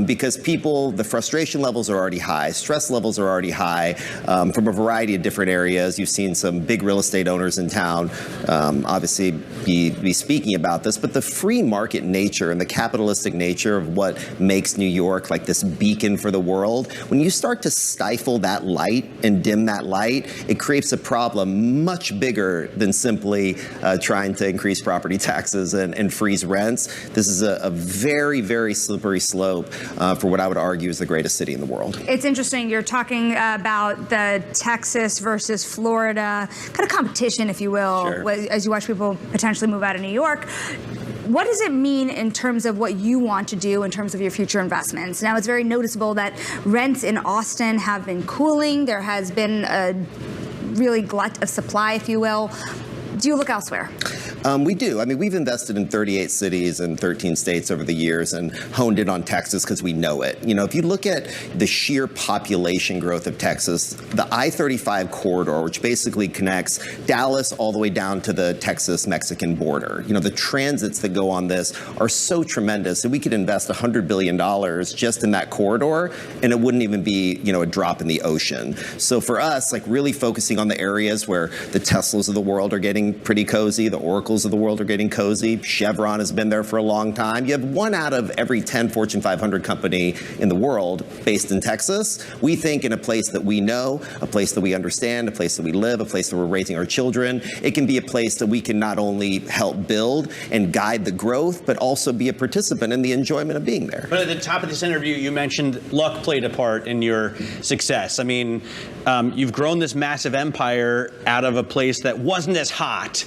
because the frustration levels are already high, stress levels are already high from a variety of different areas. You've seen some big real estate owners in town obviously be speaking about this, but the free market nature and the capital capitalistic nature of what makes New York like this beacon for the world, when you start to stifle that light and dim that light, it creates a problem much bigger than simply trying to increase property taxes and freeze rents. This is a very, very slippery slope for what I would argue is the greatest city in the world. It's interesting. You're talking about the Texas versus Florida kind of competition, if you will, Sure. as you watch people potentially move out of New York. What does it mean in terms of what you want to do in terms of your future investments? Now, it's very noticeable that rents in Austin have been cooling. There has been a really glut of supply, if you will. Do you look elsewhere? We do. I mean, we've invested in 38 cities and 13 states over the years and honed in on Texas because we know it. You know, if you look at the sheer population growth of Texas, the I-35 corridor, which basically connects Dallas all the way down to the Texas-Mexican border, you know, the transits that go on this are so tremendous that we could invest $100 billion just in that corridor, and it wouldn't even be, you know, a drop in the ocean. So for us, like really focusing on the areas where the Teslas of the world are getting pretty cozy, the Oracles of the world are getting cozy. Chevron has been there for a long time. You have 1 out of every 10 Fortune 500 company in the world based in Texas. We think in a place that we know, a place that we understand, a place that we live, a place that we're raising our children, it can be a place that we can not only help build and guide the growth, but also be a participant in the enjoyment of being there. But at the top of this interview, you mentioned luck played a part in your success. I mean, you've grown this massive empire out of a place that wasn't as hot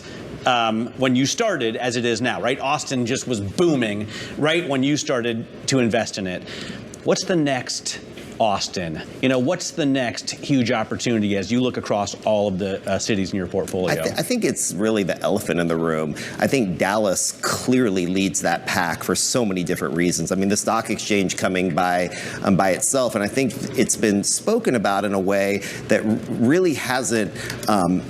when you started as it is now, right? Austin just was booming right when you started to invest in it. What's the next Austin? You know, what's the next huge opportunity as you look across all of the cities in your portfolio? I think it's really the elephant in the room. I think Dallas clearly leads that pack for so many different reasons. I mean, the stock exchange coming by itself, and I think it's been spoken about in a way that really hasn't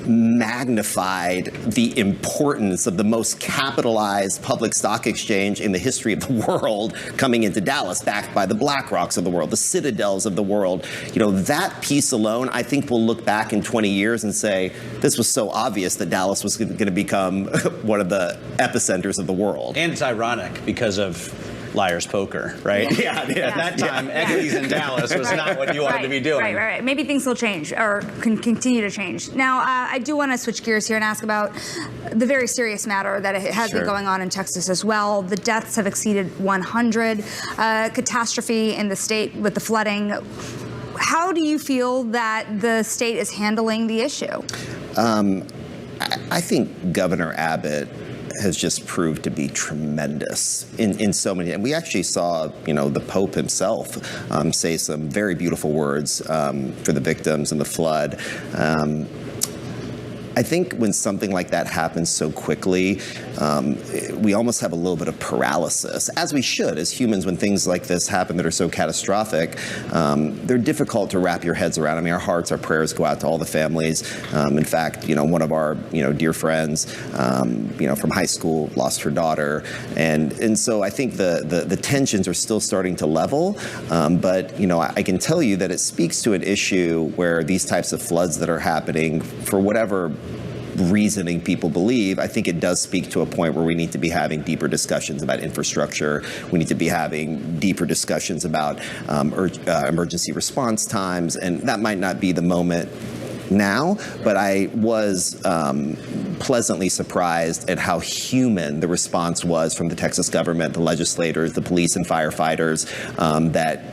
magnified the importance of the most capitalized public stock exchange in the history of the world coming into Dallas, backed by the BlackRocks of the world, the Citadel of the world. You know, that piece alone, I think we'll look back in 20 years and say, this was so obvious that Dallas was going to become one of the epicenters of the world. And it's ironic because of Liar's Poker, right? Yeah. At that time, equities in Dallas was not what you wanted to be doing. Right. Maybe things will change or can continue to change. Now, I do want to switch gears here and ask about the very serious matter that has been going on in Texas as well. The deaths have exceeded 100. Catastrophe in the state with the flooding. How do you feel that the state is handling the issue? I think Governor Abbott has just proved to be tremendous in so many, and we actually saw, you know, the Pope himself say some very beautiful words for the victims in the flood. I think when something like that happens so quickly, we almost have a little bit of paralysis, as we should as humans when things like this happen that are so catastrophic. They're difficult to wrap your heads around. I mean, our hearts, our prayers go out to all the families. In fact, you know, one of our, you know, dear friends, you know, from high school lost her daughter. And so I think the tensions are still starting to level. But, you know, I can tell you that it speaks to an issue where these types of floods that are happening, for whatever reasoning people believe, I think it does speak to a point where we need to be having deeper discussions about infrastructure. We need to be having deeper discussions about emergency response times, and that might not be the moment now, but I was pleasantly surprised at how human the response was from the Texas government, the legislators, the police and firefighters that,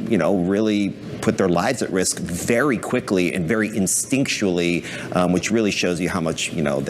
you know, really put their lives at risk very quickly and very instinctually, which really shows you how much, you know,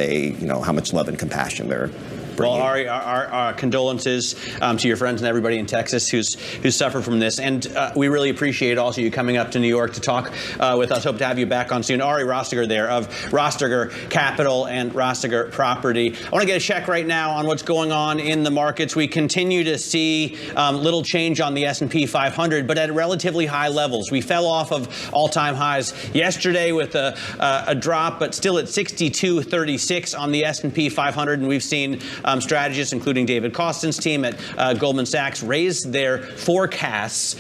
how much love and compassion they're bringing. Well, Ari, our condolences to your friends and everybody in Texas who's suffered from this. And we really appreciate also you coming up to New York to talk with us. Hope to have you back on soon. Ari Rostiger there of Rostiger Capital and Rostiger Property. I want to get a check right now on what's going on in the markets. We continue to see little change on the S&P 500, but at relatively high levels. We fell off of all-time highs yesterday with a drop, but still at 62.36 on the S&P 500, and we've seen strategists, including David Costin's team at Goldman Sachs, raised their forecasts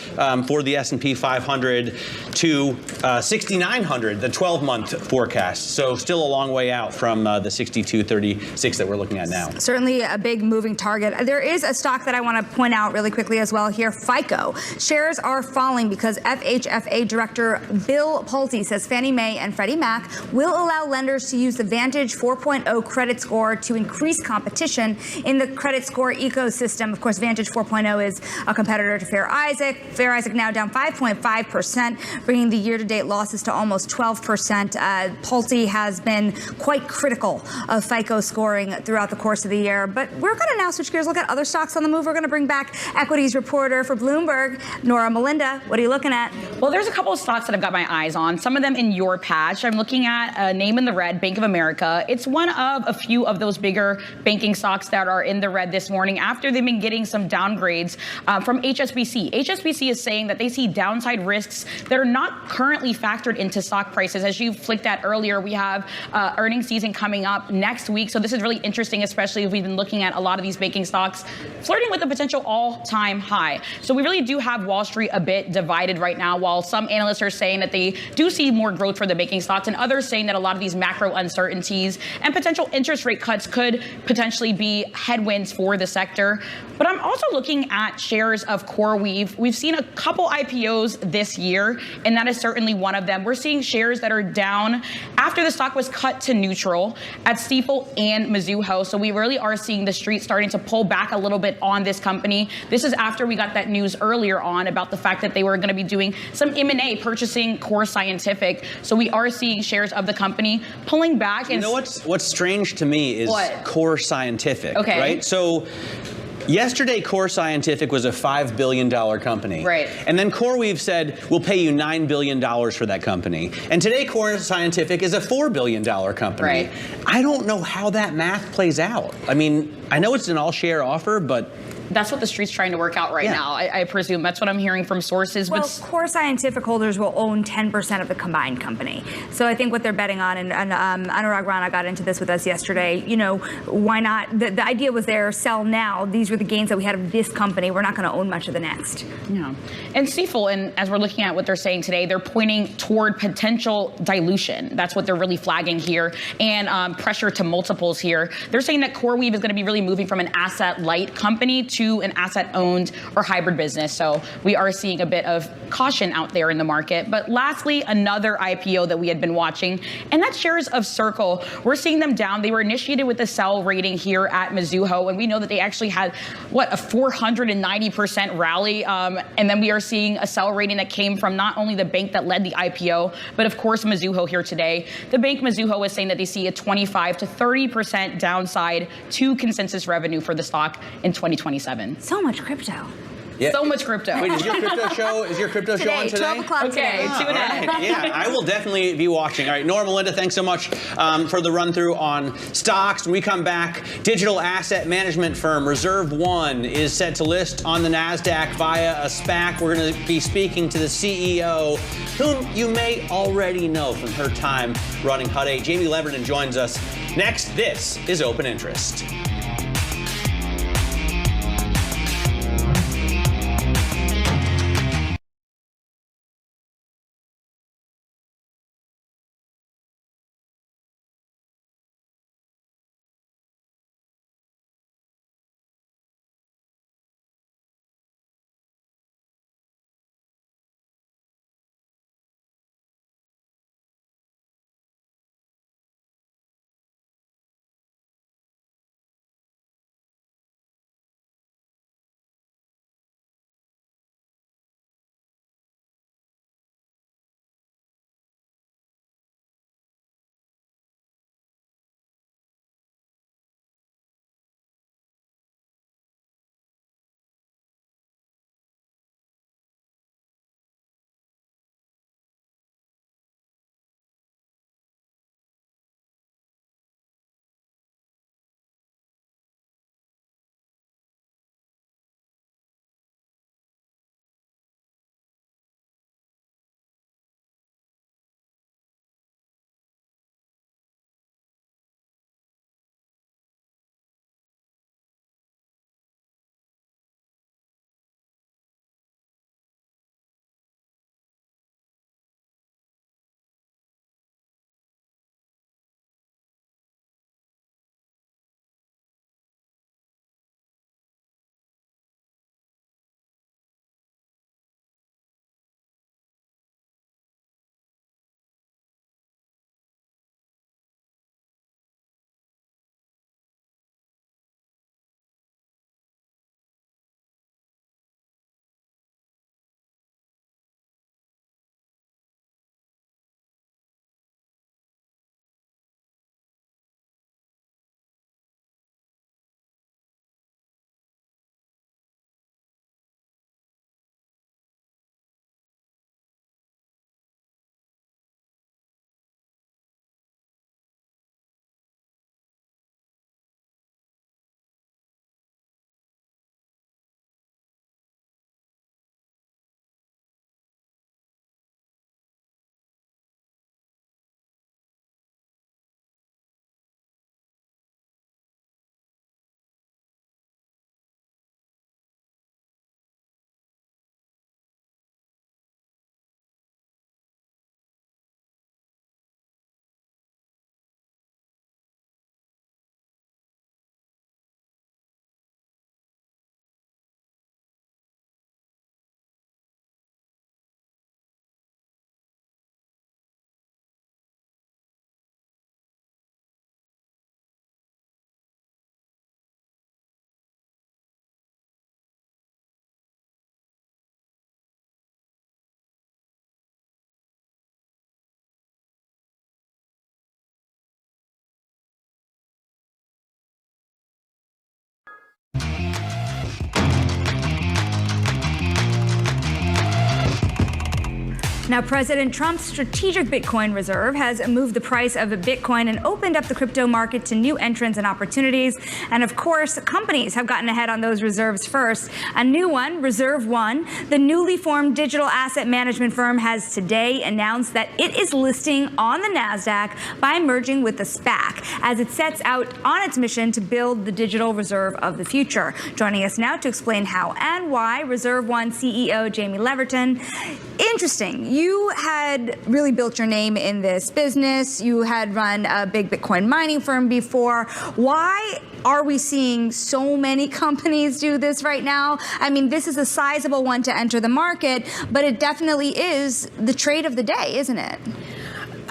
for the S&P 500 to 6,900, the 12-month forecast. So still a long way out from the 6236 that we're looking at now. Certainly a big moving target. There is a stock that I want to point out really quickly as well here, FICO. Shares are falling because FHFA Director Bill Pulte says Fannie Mae and Freddie Mac will allow lenders to use the Vantage 4.0 credit score to increase competition in the credit score ecosystem. Of course, Vantage 4.0 is a competitor to Fair Isaac. Fair Isaac now down 5.5%, bringing the year-to-date losses to almost 12%. Pulte has been quite critical of FICO scoring throughout the course of the year. But we're going to now switch gears, look at other stocks on the move. We're going to bring back equities reporter for Bloomberg, Nora Melinda. What are you looking at? Well, there's a couple of stocks that I've got my eyes on, some of them in your patch. I'm looking at a name in the red, Bank of America. It's one of a few of those bigger banking stocks that are in the red this morning after they've been getting some downgrades from HSBC. HSBC is saying that they see downside risks that are not currently factored into stock prices. As you flicked at earlier, we have earnings season coming up next week. So this is really interesting, especially if we've been looking at a lot of these banking stocks flirting with a potential all-time high. So we really do have Wall Street a bit divided right now, while some analysts are saying that they do see more growth for the banking stocks, and others saying that a lot of these macro uncertainties and potential interest rate cuts could potentially be headwinds for the sector. But I'm also looking at shares of CoreWeave. We've seen a couple IPOs this year, and that is certainly one of them. We're seeing shares that are down after the stock was cut to neutral at Stifel and Mizuho. So we really are seeing the street starting to pull back a little bit on this company. This is after we got that news earlier on about the fact that they were going to be doing some M&A, purchasing Core Scientific. So we are seeing shares of the company pulling back. You know what's strange to me is Core Scientific, Okay. right? So yesterday, Core Scientific was a $5 billion company. Right. And then CoreWeave said, we'll pay you $9 billion for that company. And today, Core Scientific is a $4 billion company. Right. I don't know how that math plays out. I mean, I know it's an all-share offer, but that's what the street's trying to work out right now. I presume that's what I'm hearing from sources. Well, Core Scientific holders will own 10% of the combined company. So I think what they're betting on, and Anurag Rana got into this with us yesterday, you know, why not? The idea was there, sell now. These were the gains that we had of this company. We're not going to own much of the next. Yeah. And Stifel, and as we're looking at what they're saying today, they're pointing toward potential dilution. That's what they're really flagging here, and pressure to multiples here. They're saying that CoreWeave is going to be really moving from an asset-light company to an asset-owned or hybrid business. So we are seeing a bit of caution out there in the market. But lastly, another IPO that we had been watching, and that's shares of Circle. We're seeing them down. They were initiated with a sell rating here at Mizuho, and we know that they actually had, a 490% rally. And then we are seeing a sell rating that came from not only the bank that led the IPO, but of course Mizuho here today. The bank Mizuho is saying that they see a 25 to 30% downside to consensus revenue for the stock in 2027. So much crypto. Yeah. So much crypto. Wait, is your crypto show today, on today? 12 o'clock Okay, today. tune in. Right. Yeah, I will definitely be watching. All right, Nora, Melinda, thanks so much for the run through on stocks. When we come back, digital asset management firm Reserve One is set to list on the NASDAQ via a SPAC. We're going to be speaking to the CEO, whom you may already know from her time running Hut 8. Jamie Leverton joins us next. This is Open Interest. Now, President Trump's strategic Bitcoin reserve has moved the price of Bitcoin and opened up the crypto market to new entrants and opportunities. And of course, companies have gotten ahead on those reserves first. A new one, Reserve One, the newly formed digital asset management firm, has today announced that it is listing on the NASDAQ by merging with the SPAC as it sets out on its mission to build the digital reserve of the future. Joining us now to explain how and why, Reserve One CEO Jamie Leverton. Interesting. You had really built your name in this business. You had run a big Bitcoin mining firm before. Why are we seeing so many companies do this right now? I mean, this is a sizable one to enter the market, but it definitely is the trade of the day, isn't it?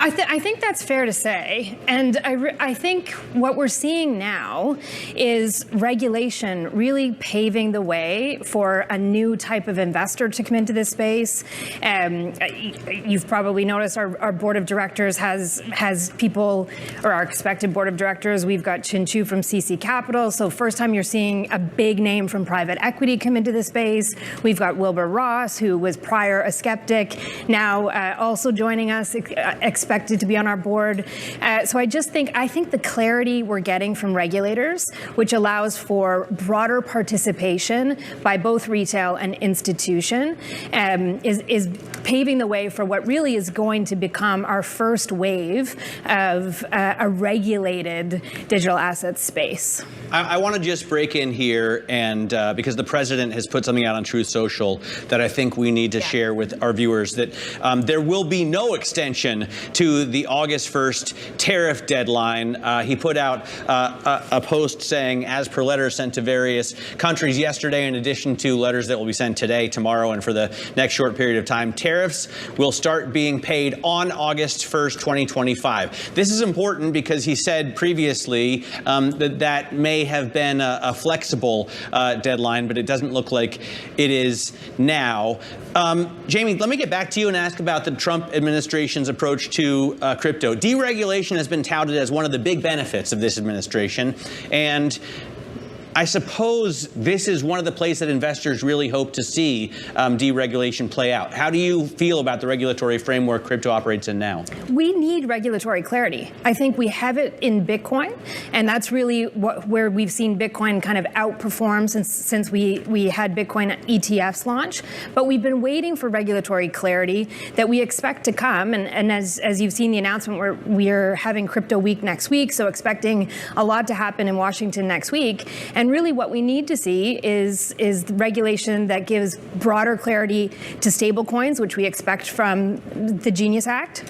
I think that's fair to say. And I think what we're seeing now is regulation really paving the way for a new type of investor to come into this space. You've probably noticed our board of directors has people, or our expected board of directors. We've got Chin Chu from CC Capital. So first time you're seeing a big name from private equity come into the space. We've got Wilbur Ross, who was prior a skeptic, now also joining us, expected to be on our board. So I think the clarity we're getting from regulators, which allows for broader participation by both retail and institution, is paving the way for what really is going to become our first wave of a regulated digital assets space. I want to just break in here, and because the president has put something out on Truth Social that I think we need to share with our viewers, that there will be no extension to the August 1st tariff deadline. He put out a post saying, as per letters sent to various countries yesterday, in addition to letters that will be sent today, tomorrow, and for the next short period of time, tariffs will start being paid on August 1st, 2025. This is important because he said previously that may have been a flexible deadline, but it doesn't look like it is now. Jamie, let me get back to you and ask about the Trump administration's approach to crypto. Deregulation has been touted as one of the big benefits of this administration, and I suppose this is one of the places that investors really hope to see deregulation play out. How do you feel about the regulatory framework crypto operates in now? We need regulatory clarity. I think we have it in Bitcoin, and that's really where we've seen Bitcoin kind of outperform since we had Bitcoin ETFs launch. But we've been waiting for regulatory clarity that we expect to come. And as you've seen the announcement, we're having Crypto Week next week, so expecting a lot to happen in Washington next week. And really what we need to see is the regulation that gives broader clarity to stablecoins, which we expect from the Genius Act.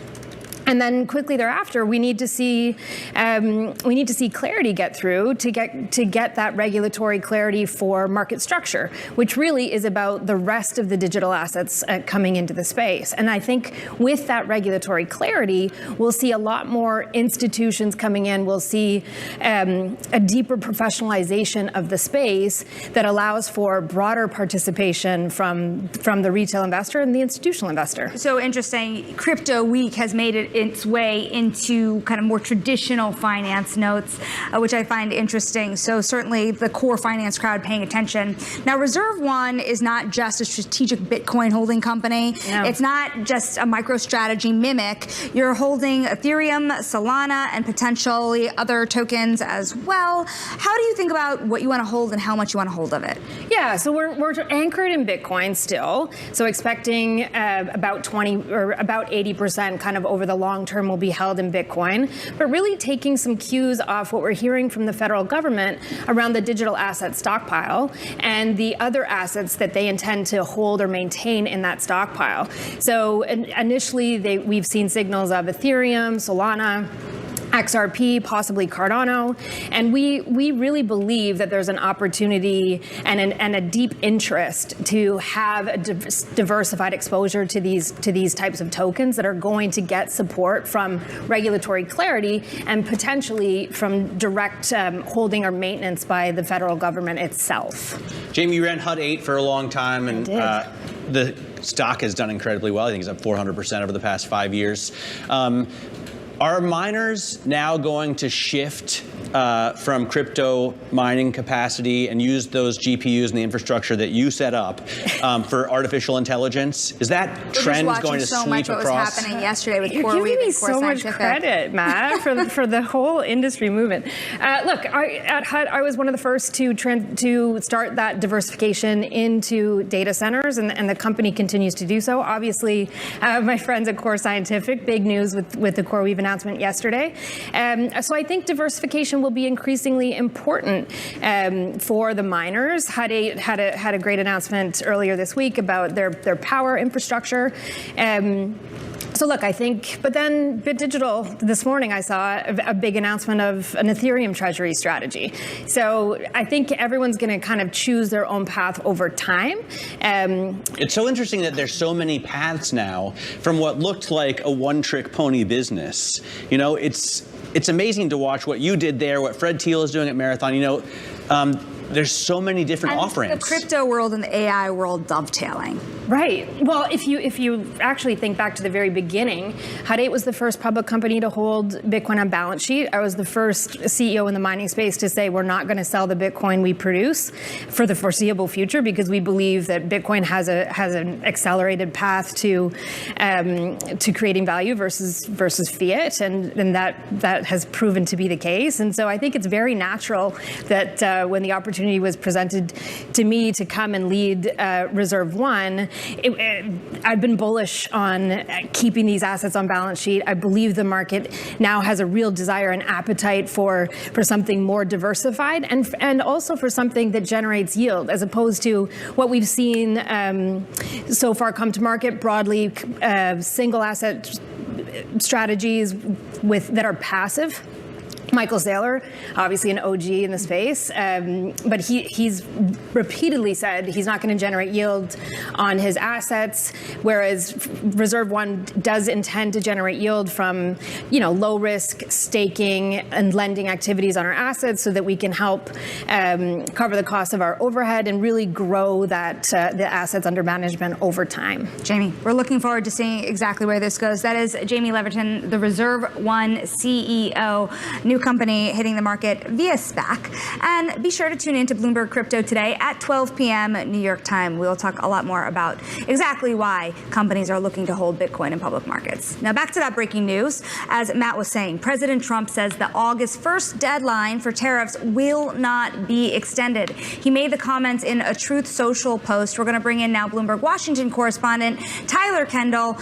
And then quickly thereafter, we need to see clarity get through to get that regulatory clarity for market structure, which really is about the rest of the digital assets coming into the space. And I think with that regulatory clarity, we'll see a lot more institutions coming in. We'll see a deeper professionalization of the space that allows for broader participation from the retail investor and the institutional investor. So interesting. Crypto Week has made it its way into kind of more traditional finance notes, which I find interesting. So certainly the core finance crowd paying attention. Now, Reserve One is not just a strategic Bitcoin holding company. No. It's not just a MicroStrategy mimic. You're holding Ethereum, Solana, and potentially other tokens as well. How do you think about what you want to hold and how much you want to hold of it? Yeah, so we're anchored in Bitcoin still. So expecting about 20 or about 80% kind of over the long term will be held in Bitcoin, but really taking some cues off what we're hearing from the federal government around the digital asset stockpile and the other assets that they intend to hold or maintain in that stockpile. So initially, we've seen signals of Ethereum, Solana, XRP, possibly Cardano, and we really believe that there's an opportunity and a deep interest to have a diversified exposure to these types of tokens that are going to get support from regulatory clarity and potentially from direct holding or maintenance by the federal government itself. Jamie, you ran HUD 8 for a long time, and the stock has done incredibly well. I think it's up 400% over the past 5 years. Are miners now going to shift from crypto mining capacity and use those GPUs and the infrastructure that you set up for artificial intelligence? Is that trend going to so sweep much what across? was happening yesterday with You're CoreWeave giving me and Core so much Scientific. credit, Matt, for the whole industry movement. Look, at HUD, I was one of the first to start that diversification into data centers, and the company continues to do so. Obviously, my friends at Core Scientific, big news with the CoreWeave announcement yesterday. So I think diversification will be increasingly important for the miners. HUD had a great announcement earlier this week about their power infrastructure. So look, I think, but then Bit Digital this morning, I saw a big announcement of an Ethereum treasury strategy. So I think everyone's going to kind of choose their own path over time. It's so interesting that there's so many paths now from what looked like a one-trick pony business. You know, it's amazing to watch what you did there, what Fred Thiel is doing at Marathon. You know, there's so many different offerings. The crypto world and the AI world dovetailing. Right. Well, if you actually think back to the very beginning, Hut 8 was the first public company to hold Bitcoin on balance sheet. I was the first CEO in the mining space to say we're not going to sell the Bitcoin we produce for the foreseeable future because we believe that Bitcoin has an accelerated path to creating value versus fiat, and that has proven to be the case. And so I think it's very natural that when the opportunity was presented to me to come and lead Reserve One, I've been bullish on keeping these assets on balance sheet. I believe the market now has a real desire and appetite for something more diversified and also for something that generates yield, as opposed to what we've seen so far come to market broadly, single asset strategies that are passive. Michael Saylor, obviously an OG in the space, but he's repeatedly said he's not going to generate yield on his assets, whereas Reserve One does intend to generate yield from, low risk staking and lending activities on our assets, so that we can help cover the cost of our overhead and really grow the assets under management over time. Jamie, we're looking forward to seeing exactly where this goes. That is Jamie Leverton, the Reserve One CEO, new company hitting the market via SPAC. And be sure to tune in to Bloomberg Crypto today at 12 p.m. New York time. We'll talk a lot more about exactly why companies are looking to hold Bitcoin in public markets. Now back to that breaking news. As Matt was saying, President Trump says the August 1st deadline for tariffs will not be extended. He made the comments in a Truth Social post. We're going to bring in now Bloomberg Washington correspondent Tyler Kendall.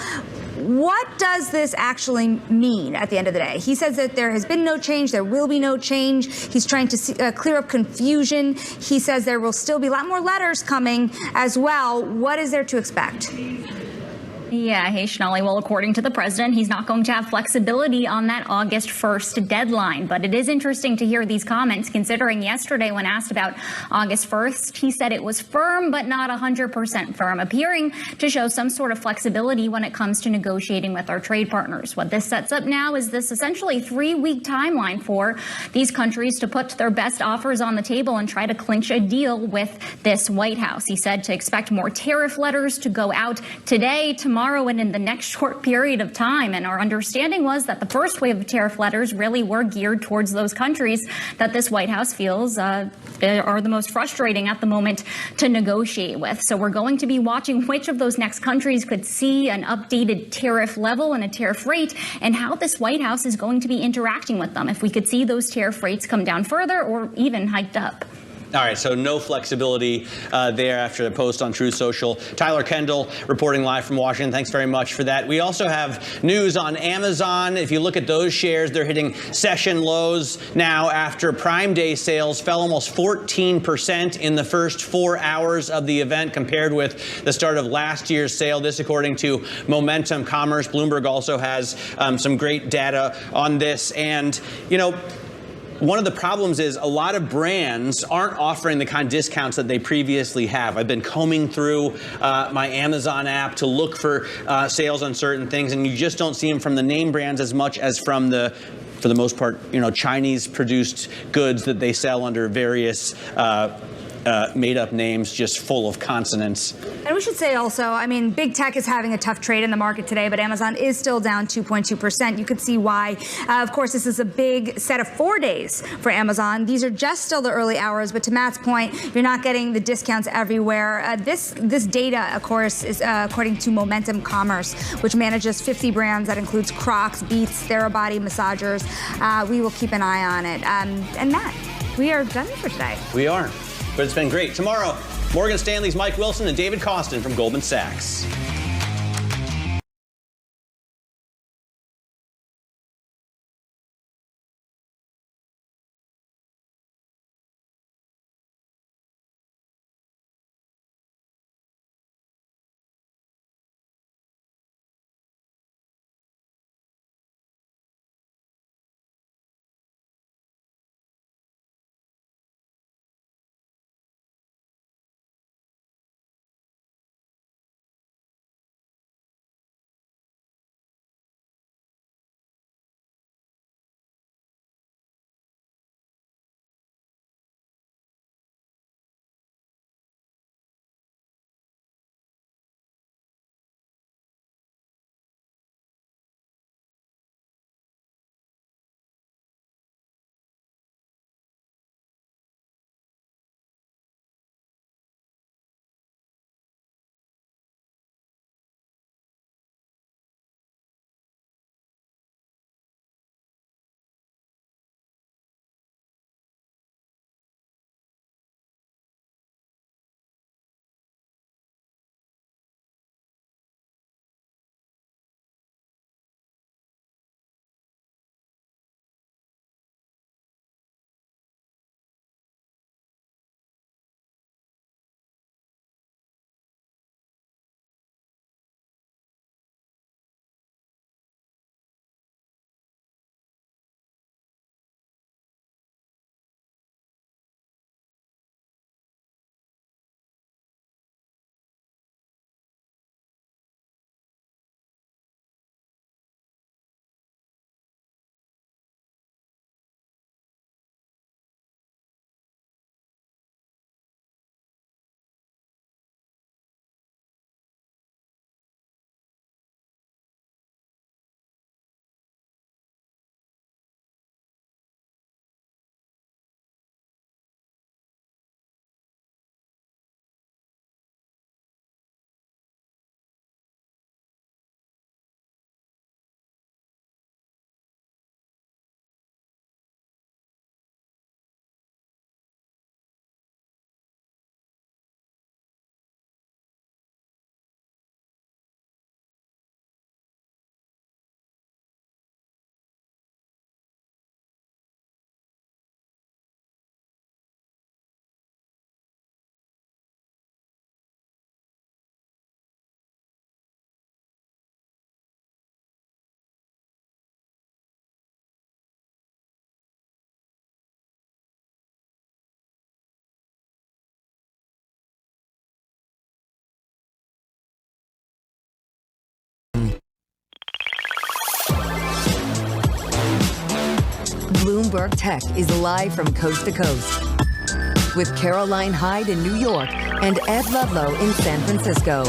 What does this actually mean at the end of the day? He says that there has been no change, there will be no change. He's trying to clear up confusion. He says there will still be a lot more letters coming as well. What is there to expect? Yeah, hey, Sonali. Well, according to the president, he's not going to have flexibility on that August 1st deadline. But it is interesting to hear these comments, considering yesterday when asked about August 1st, he said it was firm but not 100% firm, appearing to show some sort of flexibility when it comes to negotiating with our trade partners. What this sets up now is this essentially 3-week timeline for these countries to put their best offers on the table and try to clinch a deal with this White House. He said to expect more tariff letters to go out today, tomorrow, and in the next short period of time. And our understanding was that the first wave of tariff letters really were geared towards those countries that this White House feels are the most frustrating at the moment to negotiate with. So we're going to be watching which of those next countries could see an updated tariff level and a tariff rate, and how this White House is going to be interacting with them, if we could see those tariff rates come down further or even hiked up. All right, so no flexibility there after the post on Truth Social. Tyler Kendall reporting live from Washington. Thanks very much for that. We also have news on Amazon. If you look at those shares, they're hitting session lows now after Prime Day sales fell almost 14% in the first 4 hours of the event compared with the start of last year's sale. This according to Momentum Commerce. Bloomberg also has some great data on this. And, one of the problems is a lot of brands aren't offering the kind of discounts that they previously have. I've been combing through my Amazon app to look for sales on certain things, and you just don't see them from the name brands as much as from for the most part, Chinese produced goods that they sell under various made-up names just full of consonants. And we should say also, I mean, big tech is having a tough trade in the market today, but Amazon is still down 2.2%. You could see why. Of course, this is a big set of 4 days for Amazon. These are just still the early hours, but to Matt's point, you're not getting the discounts everywhere. This data, of course, is according to Momentum Commerce, which manages 50 brands. That includes Crocs, Beats, Therabody, massagers. We will keep an eye on it. And Matt, we are done for today. We are. But it's been great. Tomorrow, Morgan Stanley's Mike Wilson and David Costin from Goldman Sachs. Bloomberg Tech is live from coast to coast with Caroline Hyde in New York and Ed Ludlow in San Francisco.